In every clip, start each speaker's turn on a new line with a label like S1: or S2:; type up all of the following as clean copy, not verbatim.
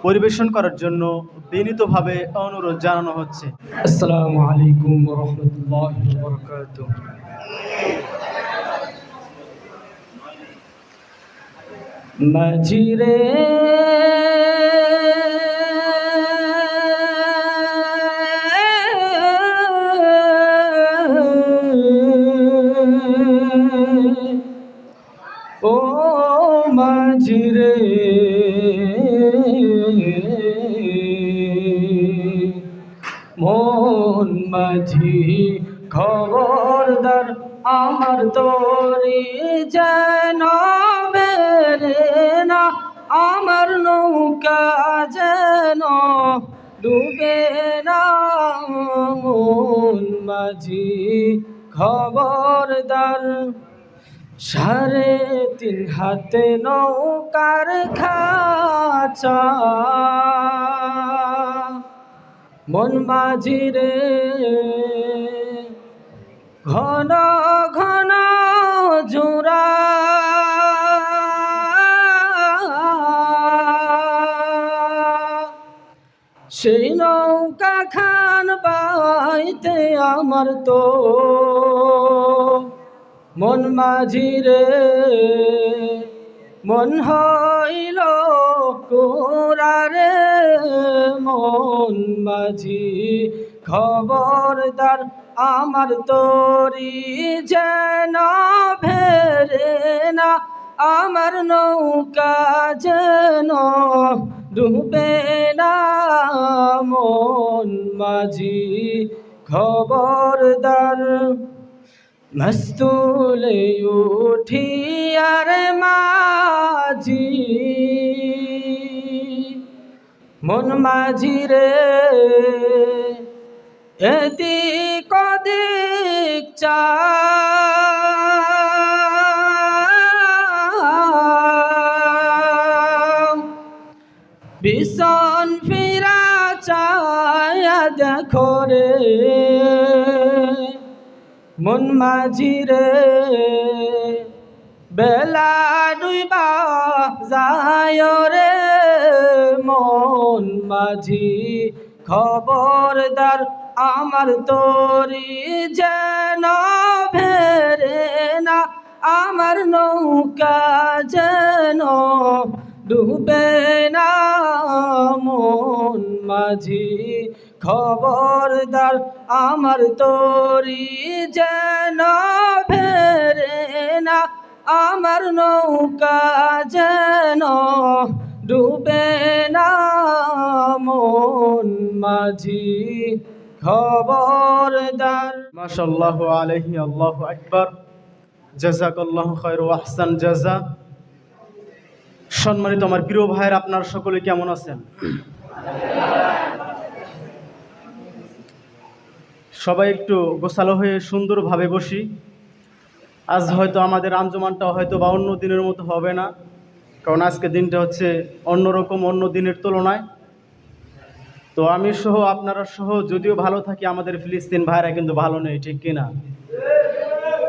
S1: পরিবেশন করার জন্য বিনীতভাবে অনুরোধ জানানো হচ্ছে।
S2: আসসালামু আলাইকুম ওয়া রাহমাতুল্লাহি ওয়া বারাকাতুহু। মাঝিরে ও মাঝিরে মন মাঝি খবরদার আমার তোরি যেন বেরে না, আমার নৌকা যেন ডুবে না। মন মাঝি খবরদার, 3.5 হাতে নৌকার খাঁচা। মন মাঝি রে ঘন ঘন জোড়া, সেই নৌকা খান বাইতে আমার তো মন মাঝি রে মন হইল কোরারে। মন মাঝি খবরদার আমার তোরি যেন ভেরে না, আমার নৌকা যেন ডুবে না। মন মাঝি খবরদার, মস্তুলে উঠি আর মাঝি মন মাঝি রে এদিক ওদিক চা, বিছন ফিরা চায়া দেখো রে মন মাঝি রে বেলা ডুইবা যায় রে। মন মাঝি খবরদার আমার তোরি যেন ভেরে না, আমার নৌকা যেন ডুবে না। মন মাঝি খবরদার আমার তোরি যেন ভেরে না, আমার নৌকা যেন ডুবে না। মন মাঝি খবরদার।
S1: মাশাআল্লাহু আলাইহি, আল্লাহু আকবার, জাযাকাল্লাহু খায়র ওয়া আহসান জাযা। সম্মানিত আমার প্রিয় ভাইয়ের, আপনারা সকলে কেমন আছেন? সবাই একটু গোছালো হয়ে সুন্দরভাবে বসি। আজ হয়তো আমাদের আঞ্জুমানটা হয়তো বা অন্য দিনের মতো হবে না, কারণ আজকে দিনটা হচ্ছে অন্যরকম, অন্য দিনের তুলনায়। তো আমি সহ আপনারা সহ যদিও ভালো থাকি, আমাদের ফিলিস্তিন ভাইরা কিন্তু ভালো নেই, ঠিক কিনা?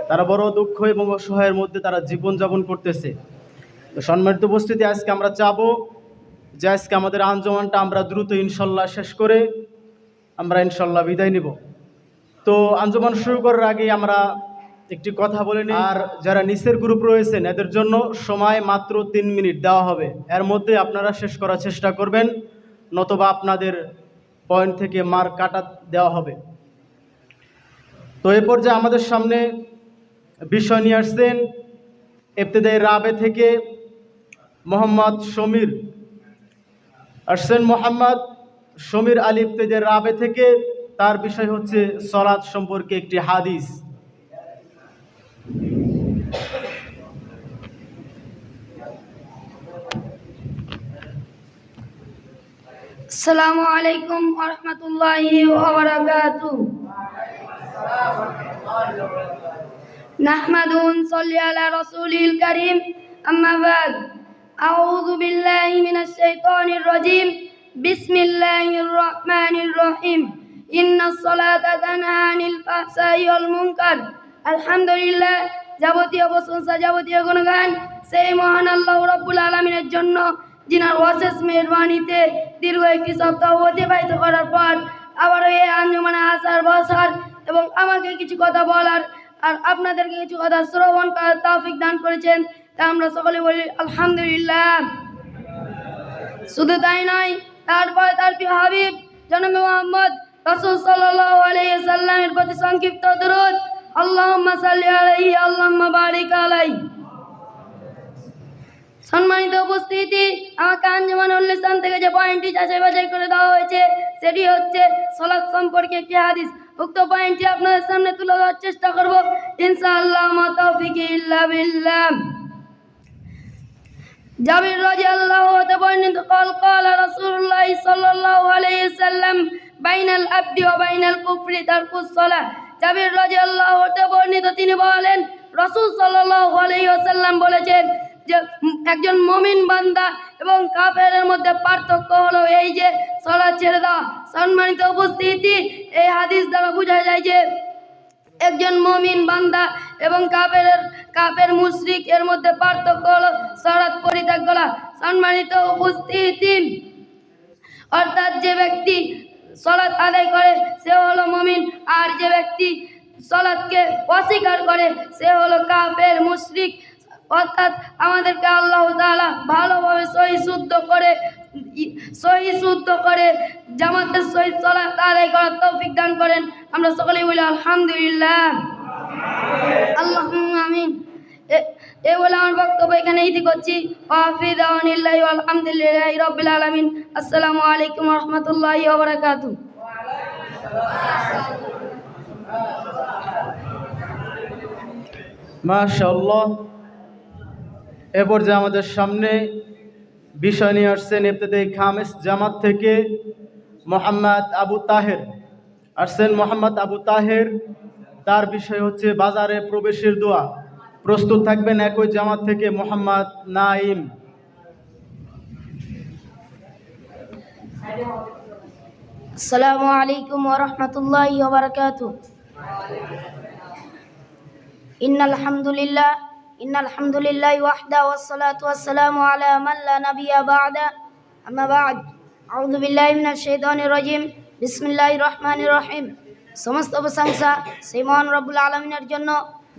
S1: তারা বড় দুঃখ এবং অসহায়ের মধ্যে তারা জীবনযাপন করতেছে। তো সম্মানিত উপস্থিতি, আজকে আমরা চাবো যে আজকে আমাদের আঞ্জুমানটা আমরা দ্রুত ইনশাল্লাহ শেষ করে আমরা ইনশাল্লাহ বিদায় নিব। তো আঞ্জুমান শুরু করার আগে আমরা একটি কথা বলে নিই। আর যারা নিচের গ্রুপ রয়েছেন এদের জন্য সময় মাত্র 3 মিনিট দেওয়া হবে, এর মধ্যে আপনারা শেষ করার চেষ্টা করবেন, নতুবা আপনাদের পয়েন্ট থেকে মার্ক কাটা দেওয়া হবে। তো এই পর্যায়ে আমাদের সামনে বিষয় নিয়ে আসছেন ইবতেদায়ী রাবে থেকে মোহাম্মদ সমীর আসছেন, মোহাম্মদ সমীর আলী ইবতেদায়ী রাবে থেকে। তার বিষয় হচ্ছে সালাত সম্পর্কে একটি হাদিস।
S3: আসসালামু আলাইকুম ওয়া রাহমাতুল্লাহি ওয়া বারাকাতুহু। নাহমাদুহু ওয়া নুসাল্লি আলা রাসূলিল কারীম, আম্মা বাদ। আউযু বিল্লাহি মিনাশ শাইতানির রাজীম। বিসমিল্লাহির রহমানির রহিম। ইন্নাস সালাতা তানহা আনিল ফাহশাই ওয়াল মুনকার। আলহামদুলিল্লাহ, যাবতীয় প্রশংসা, যাবতীয় গুণগান সেই মহান আল্লাহ রাব্বুল আলামিনের জন্য, जिनार অশেষ মেহেরবানিতে দীর্ঘ একটি সপ্তাহ অতিবাহিত করার পর আবারও এই আঞ্জুমানে আসার বসার এবং আমাকে কিছু কথা বলার আর আপনাদেরকে কিছু কথা শ্রবণ করার তৌফিক দান করেছেন, তা আমরা সকলে বলি আলহামদুলিল্লাহ। শুধু তাই নয়, তারপরে তার প্রিয় হাবিব জনাব মুহাম্মদ রাসূল সাল্লাল্লাহু আলাইহি ওয়াসাল্লামের প্রতি সংক্ষিপ্ত দরুদ, আল্লাহুম্মা সাল্লি আলাইহি আল্লাহুম্মা বারিক আলাইহি। সম্মানিত উপস্থিতি, আমাকে আঞ্জুমানুল লিসান থেকে যে পয়েন্টটি যাচাই বাছাই করে দেওয়া হয়েছে সেটি হচ্ছে সালাত সম্পর্কে একটি হাদিস। উক্ত পয়েন্টটি আপনাদের সামনে তুলে ধরার চেষ্টা করব ইনশাআল্লাহ, মা তাওফিকি ইল্লা বিল্লাহ। জাবির রাদিয়াল্লাহু হতে বর্ণিত قال রাসূলুল্লাহ সাল্লাল্লাহু আলাইহি ওয়াসাল্লাম বাইনাল আবদি ওয়া বাইনাল কুফরি তারকুস সালাহ। জাবির রাদিয়াল্লাহু হতে বর্ণিত, তিনি বলেন রাসূল সাল্লাল্লাহু আলাইহি ওয়াসাল্লাম বলেছেন যে একজন মুমিন বান্দা এবং কাফেরের মধ্যে পার্থক্য হলো এই যে সালাত ছেড়ে দেওয়া। সম্মানিত উপস্থিতি, এই হাদিস দ্বারা বোঝা যায় যে একজন মুমিন বান্দা এবং কাফের মুশরিক এর মধ্যে পার্থক্য হলো সালাত পরিত্যাগ করা। সম্মানিত উপস্থিতি, অর্থাৎ যে ব্যক্তি সালাত আদায় করে সে হলো মুমিন, আর যে ব্যক্তি সালাতকে অস্বীকার করে সে হলো কাফের মুশরিক। অর্থাৎ আমাদেরকে আল্লাহ তাআলা ভালোভাবে সহি শুদ্ধ করে জামাতের সহিত সালাত আদায় করার তৌফিক দান করেন। আমরা সকলেই বলি আলহামদুলিল্লাহ, আল্লাহুম্মা আমিন। এ বলে আমার বক্তব্য এখানে ইতি করছি। আখিরি দাওয়ানিল্লাহি ওয়াল হামদুলিল্লাহি রাব্বিল আলামিন। আসসালামু আলাইকুম ওয়া রাহমাতুল্লাহি ওয়া বারাকাতুহু।
S1: মাশাআল্লাহ। এ পর্যায়ে আমাদের সামনে বিষয় নিয়ে আসছেন ইবতেদায়ী খামেস জামাত থেকে মোহাম্মদ আবু তাহের। আসছেন মোহাম্মদ আবু তাহের, তার বিষয় হচ্ছে বাজারে প্রবেশের দোয়া। প্রস্তুত থাকবেন একই জামাত থেকে মোহাম্মদ নাইম।
S3: আসসালামু আলাইকুম ওয়া রাহমাতুল্লাহি ওয়া বারাকাতুহু। ইন্নাল হামদুলিল্লাহি ওয়াহদা ওয়াস সালাতু ওয়াস সালামু আলা মান লা নাবিয়্যা বা'দা, আম্মা বা'দ। আউযু বিল্লাহি মিনাশ শাইতানির রাজীম। বিসমিল্লাহির রহমানির রহিম। সমস্ত প্রশংসা সেই মহান রব্বুল আলামিনের জন্য,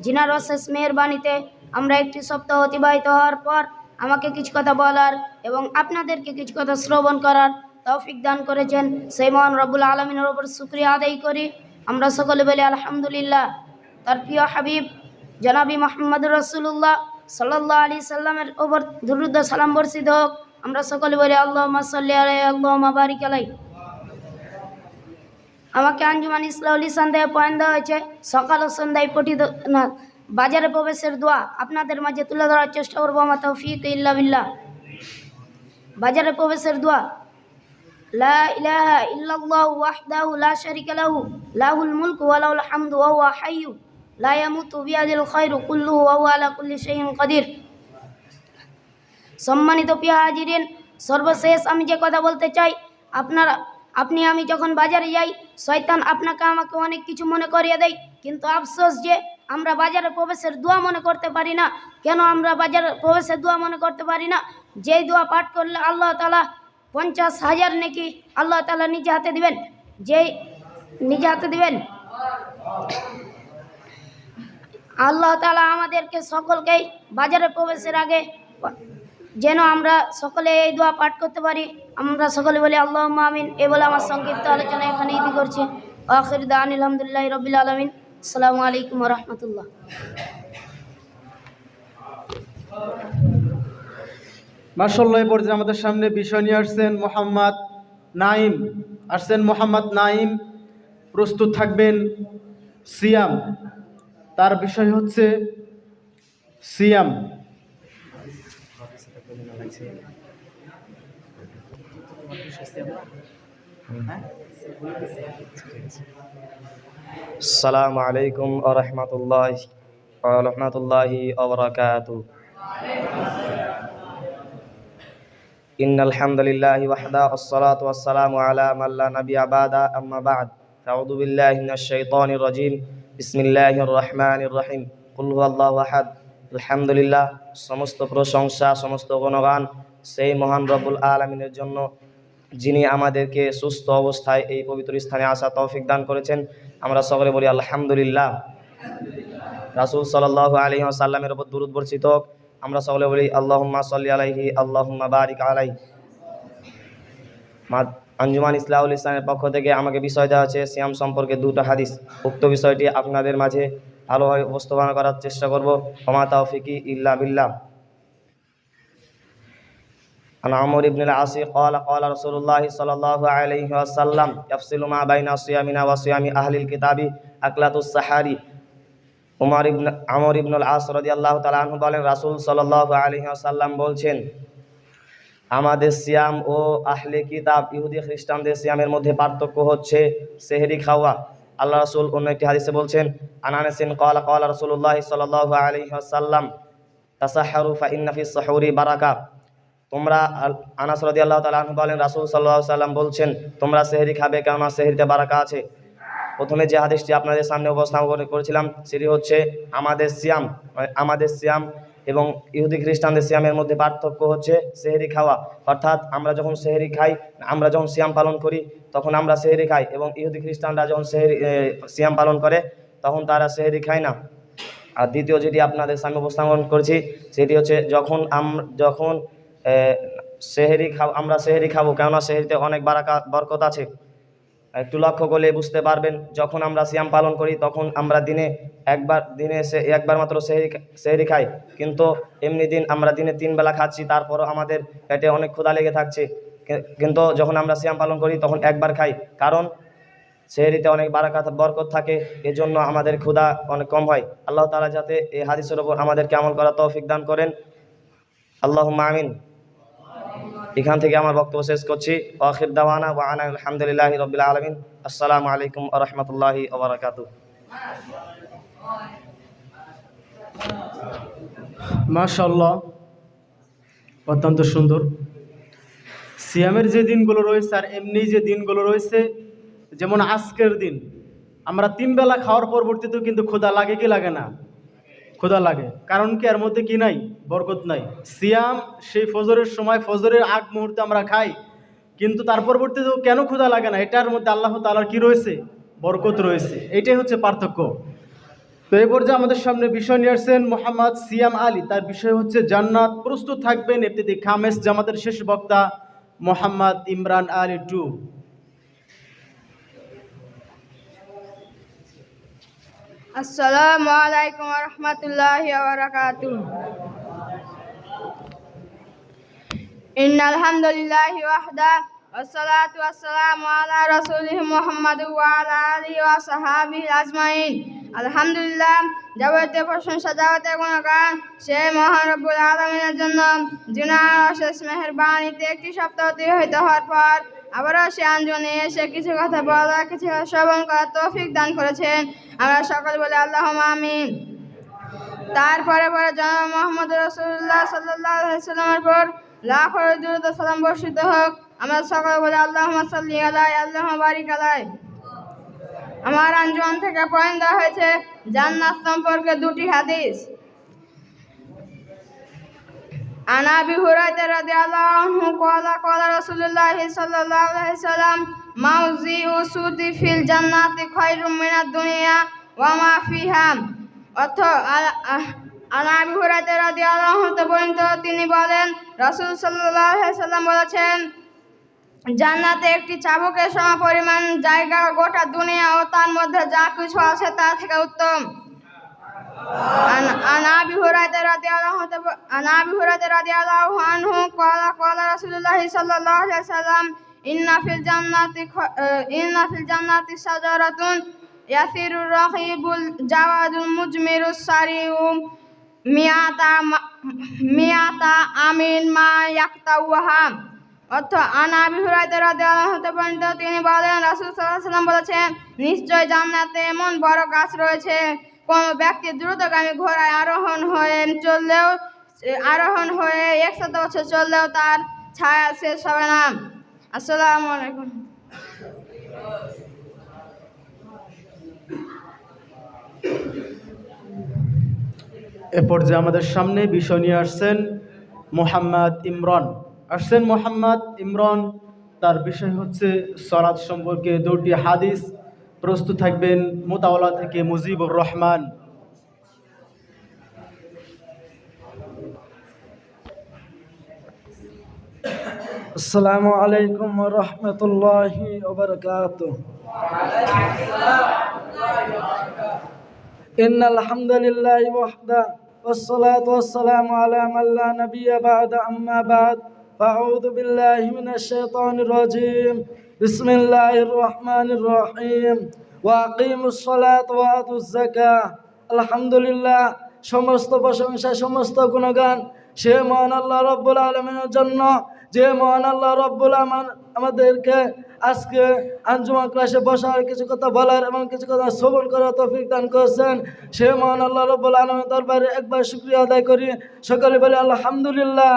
S3: যিনার অশেষ মেহেরবানিতে আমরা একটি সপ্তাহ অতিবাহিত হওয়ার পর আমাকে কিছু কথা বলার এবং আপনাদেরকে কিছু কথা শ্রবণ করার তৌফিক দান করেছেন। সেই মহান রব্বুল আলামিনের উপর শুকরিয়া আদায় করি। আমরা সকলে বলি আলহামদুলিল্লাহ। তার প্রিয় হাবিব জনাবি মুহাম্মদুর রাসূলুল্লাহ সাল্লাল্লাহু আলাইহি সাল্লামের উপর দরুদ ও সালাম বর্ষিত হোক। আমরা সকলে বলি আল্লাহুম্মা সাল্লি আলাইহি আল্লাহুম্মা বারিক আলাইহি। আমাকে আঞ্জুমান ইসলাহুল লিসান থেকে পয়েন্ট দেওয়া হয়েছে সকাল ও সন্ধ্যায় পঠিত বাজারে প্রবেশের দোয়া। আপনাদের মাঝে তুলে ধরার চেষ্টা করবো, মা তাওফিক ইল্লা বিল্লাহ। বাজারে প্রবেশের দোয়া। লা ইলাহা ইল্লাল্লাহু ওয়াহদাহু লা শারীকা লাহু লাহুল মুলকু ওয়া লাহুল হামদু ওয়া হুয়া হাইয়্যু লা ইয়ামুতু বিয়াদিল খায়রু কুল্লুহু ওয়া হুয়া আলা কুল্লি শাইইন কাদির। সম্মানিত প্রিয় হাজিরিন, সর্বশেষ আমি যে কথা বলতে চাই, আপনি আমি যখন বাজারে যাই, শয়তান আপনাকে আমাকে অনেক কিছু মনে করিয়ে দেয়, কিন্তু আফসোস যে আমরা বাজারে প্রবেশের দোয়া মনে করতে পারি না। কেন আমরা বাজারে প্রবেশের দোয়া মনে করতে পারি না? যেই দোয়া পাঠ করলে আল্লাহ তাআলা 50,000 নেকি আল্লাহ তাআলা নিজে হাতে দিবেন। আল্লাহ তাআলা আমাদেরকে সকলকেই বাজারে প্রবেশের আগে যেন আমরা সকলে এই দোয়া পাঠ করতে পারি। আমরা সকলে বলি আল্লাহুম্মা আমিন। এ বলে আমার সংক্ষিপ্ত আলোচনা এখানে ইতি করছি। আখির দাওয়ানা আলহামদুলিল্লাহি রাব্বিল আলামিন। আসসালামু আলাইকুম ওয়া রাহমাতুল্লাহ।
S1: মাশাআল্লাহ। এই পর্যায়ে আমাদের সামনে বিষয় নিয়ে আসছেন মোহাম্মদ নাইম। প্রস্তুত থাকবেন সিয়াম। তার বিষয় হচ্ছে সিয়াম।
S4: আসসালামু আলাইকুম ওয়া রাহমাতুল্লাহি ওয়া বারাকাতুহু। ইন্নাল হামদুলিল্লাহি ওয়াহদা ওয়াস সালাতু ওয়াস সালামু আলা মান লা নাবিয়্যা বা'দা, আম্মা বা'দ। আউযু বিল্লাহি মিনাশ শাইতানির রাজীম। বিসমিল্লাহির রহমানির রহিম। কুল হুয়াল্লাহু আহাদ। আলহামদুলিল্লাহ। সমস্ত প্রশংসা, সমস্ত গুণগান সেই মহান রব্বুল আলামিনের জন্য যিনি আমাদেরকে সুস্থ অবস্থায় এই পবিত্র স্থানে আসা তৌফিক দান করেছেন। আমরা সকলে বলি আলহামদুলিল্লাহ। রাসূল সাল্লাল্লাহু আলাইহি ওয়াসাল্লামের উপর দুরূদ বর্ষিত হোক। আমরা সকলে বলি আল্লাহুম্মা সাল্লি আলাইহি আল্লাহুম্মা বারিক আলাইহি। আঞ্জুমান ইসলাহুল ইসলামের পক্ষ থেকে আমাকে বিষয় দেওয়া হচ্ছে সিয়াম সম্পর্কে দুটো হাদিস। উক্ত বিষয়টি আপনাদের মাঝে ভালোভাবে উপস্থাপনা করার চেষ্টা করব। ওমা তাওফিকি ইল্লা বিল্লাহ। عن عمرو بن العاص قال قال رسول الله صلى الله عليه وسلم يفصل ما بين صيامنا وصيام أهل الكتاب أكلة السحر। আমর ইবনুল আস রাদিয়াল্লাহু তাআলা আনহু বলেন, রাসূল সাল্লাল্লাহু আলাইহি ওয়াসাল্লাম বলছেন, আমাদের সিয়াম ও আহলে কিতাব ইহুদি খ্রিস্টানদের সিয়ামের মধ্যে পার্থক্য হচ্ছে সেহরি খাওয়া। আল্লাহ রাসূল অন্য একটি হাদিসে বলছেন, আনানাসিন ক্বালা ক্বালা রাসূলুল্লাহ সাল্লাল্লাহু আলাইহি ওয়াসাল্লাম তাসাহহারু ফা ইন্না ফিস সাহুরি বারাকা। তোমরা, আনাস রাদিয়াল্লাহু তাআলা আনহু বলেন, রাসূল সাল্লাল্লাহু আলাইহি ওয়াসাল্লাম বলছেন, তোমরা সেহরি খাবে, কেননা সেহরিতে বারাকা আছে। প্রথমে যে হাদিসটি আপনাদের সামনে উপস্থাপন করেছিলাম সেটি হচ্ছে আমাদের সিয়াম এবং ইহুদি খ্রিস্টানদের সিয়ামের মধ্যে পার্থক্য হচ্ছে সেহরি খাওয়া। অর্থাৎ আমরা যখন সেহরি খাই, আমরা যখন সিয়াম পালন করি তখন আমরা সেহরি খাই, এবং ইহুদি খ্রিস্টানরা যখন সিয়াম পালন করে তখন তারা সেহরি খায় না। আর দ্বিতীয় যেটি আপনাদের সামনে উপস্থাপন করছি সেটি হচ্ছে যখন আমরা সেহরি খাবো, কেননা সেহরিতে অনেক বরকত আছে। একটু লক্ষ্য করলে বুঝতে পারবেন, যখন আমরা সিয়াম পালন করি তখন আমরা দিনে একবার মাত্র সেহরি খাই, কিন্তু এমনি দিন আমরা দিনে 3 বেলা খাচ্ছি, তারপরও আমাদের পেটে অনেক ক্ষুধা লেগে থাকছে। কিন্তু যখন আমরা সিয়াম পালন করি তখন একবার খাই, কারণ সেহরিতে অনেক বরকত থাকে, এজন্য আমাদের ক্ষুধা অনেক কম হয়। আল্লাহ তাআলা যাতে এই হাদিসের উপর আমাদেরকে আমল করার তৌফিক দান করেন, আল্লাহুম্মা আমিন। এখান থেকে আমার বক্তব্য শেষ করছি। আখির দাওয়ানা ওয়া আনা আলহামদুলিল্লাহি রাব্বিল আলামিন। আসসালামু আলাইকুম ওয়া রাহমাতুল্লাহি ওয়া বারাকাতুহু।
S1: মাশাআল্লাহ, অত্যন্ত সুন্দর। সিয়ামের যে দিনগুলো রয়েছে আর এমনি যে দিনগুলো রয়েছে, যেমন আজকের দিন আমরা 3 বেলা খাওয়ার পরবর্তীতেও কিন্তু ক্ষুধা লাগে কি লাগে না? ক্ষুধা লাগে। কারণ কি এর মধ্যে কি নাই? বরকত নাই। সিয়াম সেই ফজরের সময়, ফজরের আগ মুহূর্তে আমরা খাই, কিন্তু তার পরবর্তীতেও কেন ক্ষুধা লাগে না? এটার মধ্যে আল্লাহ তাআলার কি রয়েছে? বরকত রয়েছে। এটাই হচ্ছে পার্থক্য। তো এই পর্যায়ে আমাদের সামনে বিষয় নিয়ে আসছেন মোহাম্মদ সিয়াম আলী। তার বিষয় হচ্ছে জান্নাত। প্রস্তুত থাকবেন ইফতিতি খামেস জামাতের শেষ বক্তা মোহাম্মদ ইমরান আলী 2।
S3: আসসালামু আলাইকুম ওয়া রাহমাতুল্লাহি ওয়া বারাকাতুহু। ইন্নাল হামদুলিল্লাহি ওয়াহদা ওয়াসসালাতু ওয়াসসালামু আলা রাসূলিহি মুহাম্মাদ ওয়া আলা আলিহি ওয়া সাহবিহি আজমাইন। আলহামদুলিল্লাহ, যাবতীয় প্রশংসা, যাবতীয় গুণগান সে মহান রব্বুল আলামিনের জন্য, যিনি অশেষ মেহেরবানিতে একটি সপ্তাহ অতিবাহিত হওয়ার পর আবারও সে আঞ্জনে এসে কিছু কথা বলা, কিছু কথা শ্রবণ করার তৌফিক দান করেছেন। আমরা সকলে বলি আল্লাহুম্মা আমিন। তারপরে জনাব মুহাম্মদ রাসূলুল্লাহ সাল্লাল্লাহু আলাইহি ওয়াসাল্লামের পর লাখো দুরূদ ও সালাম বর্ষিত হোক। আমরা সকলে বলি আল্লাহুম্মা সাল্লি আলাইহি আল্লাহুম্মা বারিক আলাইহি। আমার আঞ্জুমান থেকে পয়েন্ট দেওয়া হয়েছে জান্নাত সম্পর্কে 2টি হাদিস। عن أبي هريرة رضي الله عنه قال رسول الله صلى الله عليه وسلم موضع الصوت في الجنة خير من الدنيا وما فيها। অর্থ আবু হুরায়রা রাদিয়াল্লাহু তাআলা তিনি বলেন, রাসূল সাল্লাল্লাহু আলাইহি ওয়াসাল্লাম বলেছেন, জান্নাতে একটি চাবুকের সমপরিমাণ জায়গা গোটা দুনিয়া ও তার মধ্যে যা কিছু আছে তা থেকে উত্তম। عن أبي هريرة رضي الله عنه قال رسول الله صلى الله عليه وسلم إن في الجنة شجرة يثير الرقيب الجواد المجمر السريع مئة عام ما يقطعها। অর্থ আবু হুরায়রা রাদিয়াল্লাহু তাআলা তিনি বলেন, রাসূল সাল্লাল্লাহু আলাইহি ওয়াসাল্লাম বলেছেন, নিশ্চয় জান্নাতে এমন বড় গাছ রয়েছে, কোন ব্যক্তি দ্রুতগামী ঘোড়ায় আরোহণ হয়ে 100 বছর চললেও তার ছায়া শেষ হবে না। আসসালামু আলাইকুম।
S1: এ পর্যায়ে আমাদের সামনে বিষয় নিয়ে আসছেন মোহাম্মদ ইমরান। আসছেন মোহাম্মদ ইমরান, তার বিষয় হচ্ছে সলাত সম্পর্কে 2টি হাদিস। প্রস্তুত থাকবেন মুতাওয়ালা থেকে মুজিবুর রহমান।
S2: আসসালামু আলাইকুম ওয়া রাহমাতুল্লাহি ওয়া বারাকাতুহু। ইন্নাল হামদালিল্লাহি ওয়াহদা ওয়াসসালাতু ওয়াসসালামু আলা মান লা নাবিয়্যা বা'দা, আম্মা বা'দ। ফাআউযু বিল্লাহি মিনাশ শাইতানির রাজীম। বিসমিল্লাহির রাহমানির রহিম। ওয়া আকিমুস সালাতা ওয়া আতুজ যাকাহ। আলহামদুলিল্লাহ, সমস্ত প্রশংসা, সমস্ত গুণগান সে মহান আল্লাহ রাব্বুল আলামিনের জন্য, যে মহান আল্লাহ রাব্বুল আমাদেরকে আজকে আঞ্জুমান ক্লাসে বসার, কিছু কথা বলার এবং কিছু কথা শ্রবণ করার তৌফিক দান করেছেন। সে মহান আল্লাহ রাব্বুল আলামিনের দরবারে একবার শুকরিয়া আদায় করি। সকলে বলি আলহামদুলিল্লাহ।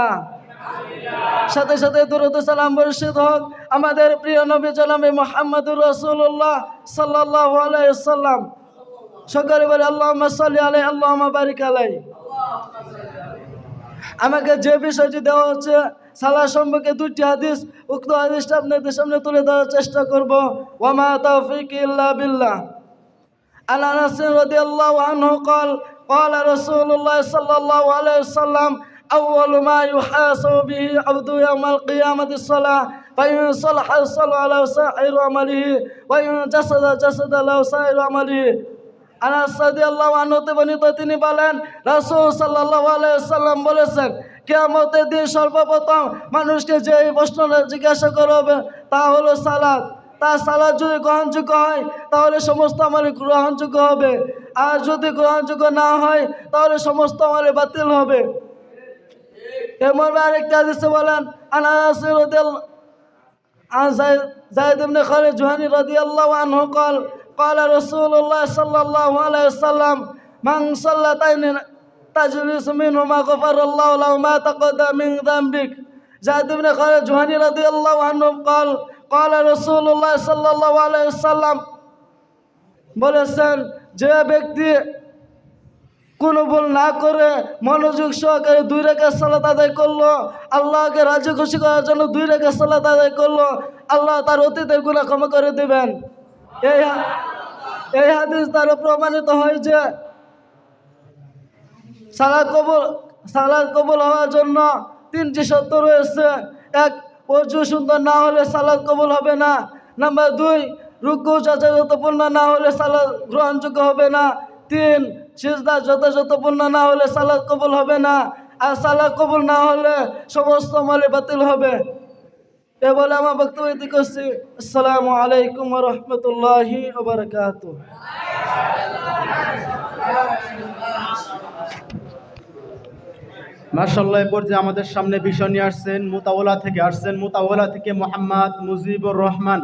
S2: সাথে সাথে দরুদ ও সালাম বর্ষিত হোক আমাদের প্রিয় নবী জনাবে মুহাম্মদুর রাসূলুল্লাহ সাল্লাল্লাহু আলাইহি ওয়াসাল্লাম। সকলে বলি আল্লাহুম্মা সাল্লি আলাইহি আল্লাহুম্মা বারিক আলাইহি। আমাকে যে বিষয়টি দেওয়া হচ্ছে সালাত সম্পর্কে 2টি হাদিস, উক্ত হাদিসটা আপনাদের সামনে তুলে ধরার চেষ্টা করব। ওয়া মা তাওফীকি ইল্লা বিল্লাহ। আন আনাস রাদিয়াল্লাহু আনহু قال قال رسول الله صلى الله عليه وسلم أول ما يحاسب به عبد يوم القيامة الصلاة، فإن صلح صلح له سائر عمله وإن جسد له سائر عمله। আনাস রাদিয়াল্লাহু আনহু হতে বর্ণিত, তিনি বলেন রাসূল সাল্লাল্লাহু আলাইহি ওয়াসাল্লাম বলেছেন, কিয়ামতের দিন সর্বপ্রথম মানুষকে যে প্রশ্নটা জিজ্ঞাসা করা হবে তা হলো সালাত। তার সালাত যদি গ্রহণযোগ্য হয় তাহলে সমস্ত আমল গ্রহণযোগ্য হবে, আর যদি গ্রহণযোগ্য না হয় তাহলে সমস্ত আমল বাতিল হবে। এমন আরেকটা হাদিসে বলেন আনাস রাদিয়াল্লাহু যায়েদ ইবনে খালিদ জুহানী রাদিয়াল্লাহু আনহু قال قال رسول الله صلى الله عليه وسلم من صلاتين تجلس منهما غفر الله له ما تقدم من ذنبك। যায়েদ ইবনে খালিদ জুহানী রাদিয়াল্লাহু আনহু قال قال رسول الله صلى الله عليه وسلم বলেছেন, যে ব্যক্তি কোনো ভুল না করে মনোযোগ সহকারে 2 রাকাত সালাত আদায় করলো, আল্লাহকে রাজি খুশি করার জন্য 2 রাকাত সালাত আদায় করলো, আল্লাহ তার অতীতের গুনাহ ক্ষমা করে দিবেন। এই হাদিস দ্বারা প্রমাণিত হয় যে সালাত কবুল হওয়ার জন্য 3টি শর্ত রয়েছে। 1, ওযু সুন্দর না হলে সালাত কবুল হবে না। নাম্বার 2, রুকু যথাযথপূর্ণ না হলে সালাত গ্রহণযোগ্য হবে না। 3, সিজদা যথাযথপূর্ণ না হলে সালাত কবুল হবে না। আর সালাত কবুল না হলে সমস্ত আমল বাতিল হবে। এ বলে আমার বক্তব্য এটি করছি। আসসালামু আলাইকুম ওয়া রাহমাতুল্লাহি ওয়া বারাকাতুহু।
S1: মাশাআল্লাহ, এ পর্যায়ে আমাদের সামনে বিষয় নিয়ে আসছেন মুতাওয়ালা থেকে মোহাম্মদ মুজিবুর রহমান।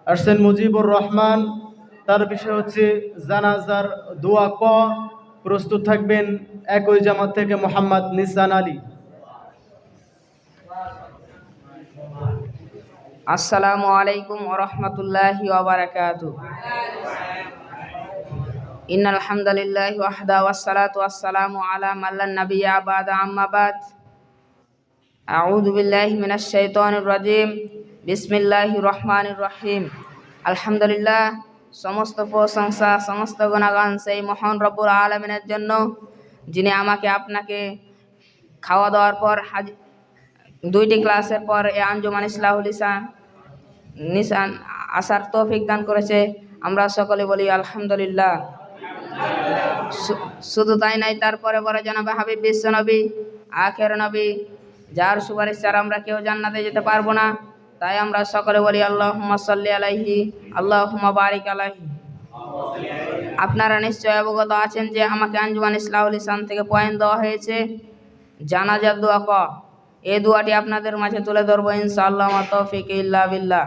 S1: আসছেন মুজিবুর রহমান, তার বিষয় হচ্ছে জানাজার দোয়া ক। প্রস্তুত থাকবেন একই জামাত থেকে মোহাম্মদ নিসান আলী।
S5: আসসালামু আলাইকুম ওয়া রাহমাতুল্লাহি ওয়া বারাকাতুহু। ইন্নাল হামদালিল্লাহি ওয়াহদা ওয়াসসালাতু ওয়াসসালামু আলা মান লা নাবিয়্যা বা'দা, আম্মা বা'দ। আউযু বিল্লাহি মিনাশ শাইতানির রাজীম। বিসমিল্লাহির রহমানির রহিম। আলহামদুলিল্লাহ, সমস্ত প্রশংসা, সমস্ত গুণগান সেই মহান রব্বুল আলামিনের জন্য, যিনি আমাকে আপনাকে খাওয়া দাওয়ার পর 2টি ক্লাসের পর এই আঞ্জুমান ইসলাহুল নিসান আসার তৌফিক দান করেছে। আমরা সকলে বলি আলহামদুলিল্লাহ। শুধু তাই নাই, তারপরে পরে জনাবে হাবিব বিশ্ব নবী, আখের নবী, যার সুপারিশ ছাড়া আমরা কেউ জান্নাতে যেতে পারবো না। তাই আমরা সকলে বলি আল্লাহুম্মা সাল্লি আলাইহি আল্লাহুম্মা বারিক আলাইহি। আপনারা নিশ্চয় অবগত আছেন যে আমাকে আঞ্জুমান ইসলাহুল ইসলাম থেকে পয়েন্ট দেওয়া হয়েছে জানাজার দোয়া ক। এই দোয়াটি আপনাদের মাঝে তুলে ধরবো ইনশাআল্লাহ। মা তৌফিক ইল্লা বিল্লাহ।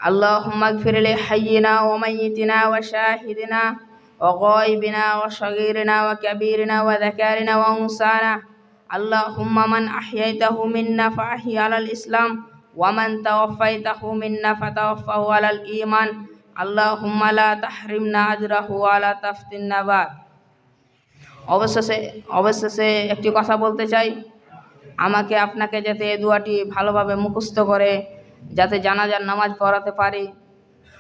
S5: আল্লাহুম্মা গফির লি হাইয়িনা ওয়া মাইয়িতিনা ওয়া শাহিদিনা ওয়া গায়বিনা ওয়া সগীরিনা ওয়া কাবীরিনা ওয়া যাকারিনা ওয়া উনসানা। আল্লাহুম্মা মান আহইয়াইতাহু মিন্না ফাহি আলাল ইসলাম ওয়া মান তাওয়াফাইতাহু মিন্না ফাতাওয়াফাহু আলাল ঈমান। আল্লাহুম্মা লা তাহরিমনা আজরাহু ওয়া লা তাফতিননা বা'দ। অবশেষে একটি কথা বলতে চাই। আমাকে আপনাকে যাতে এই দোয়াটি ভালোভাবে মুখস্থ করে যাতে জানাজার নামাজ পড়াতে পারি,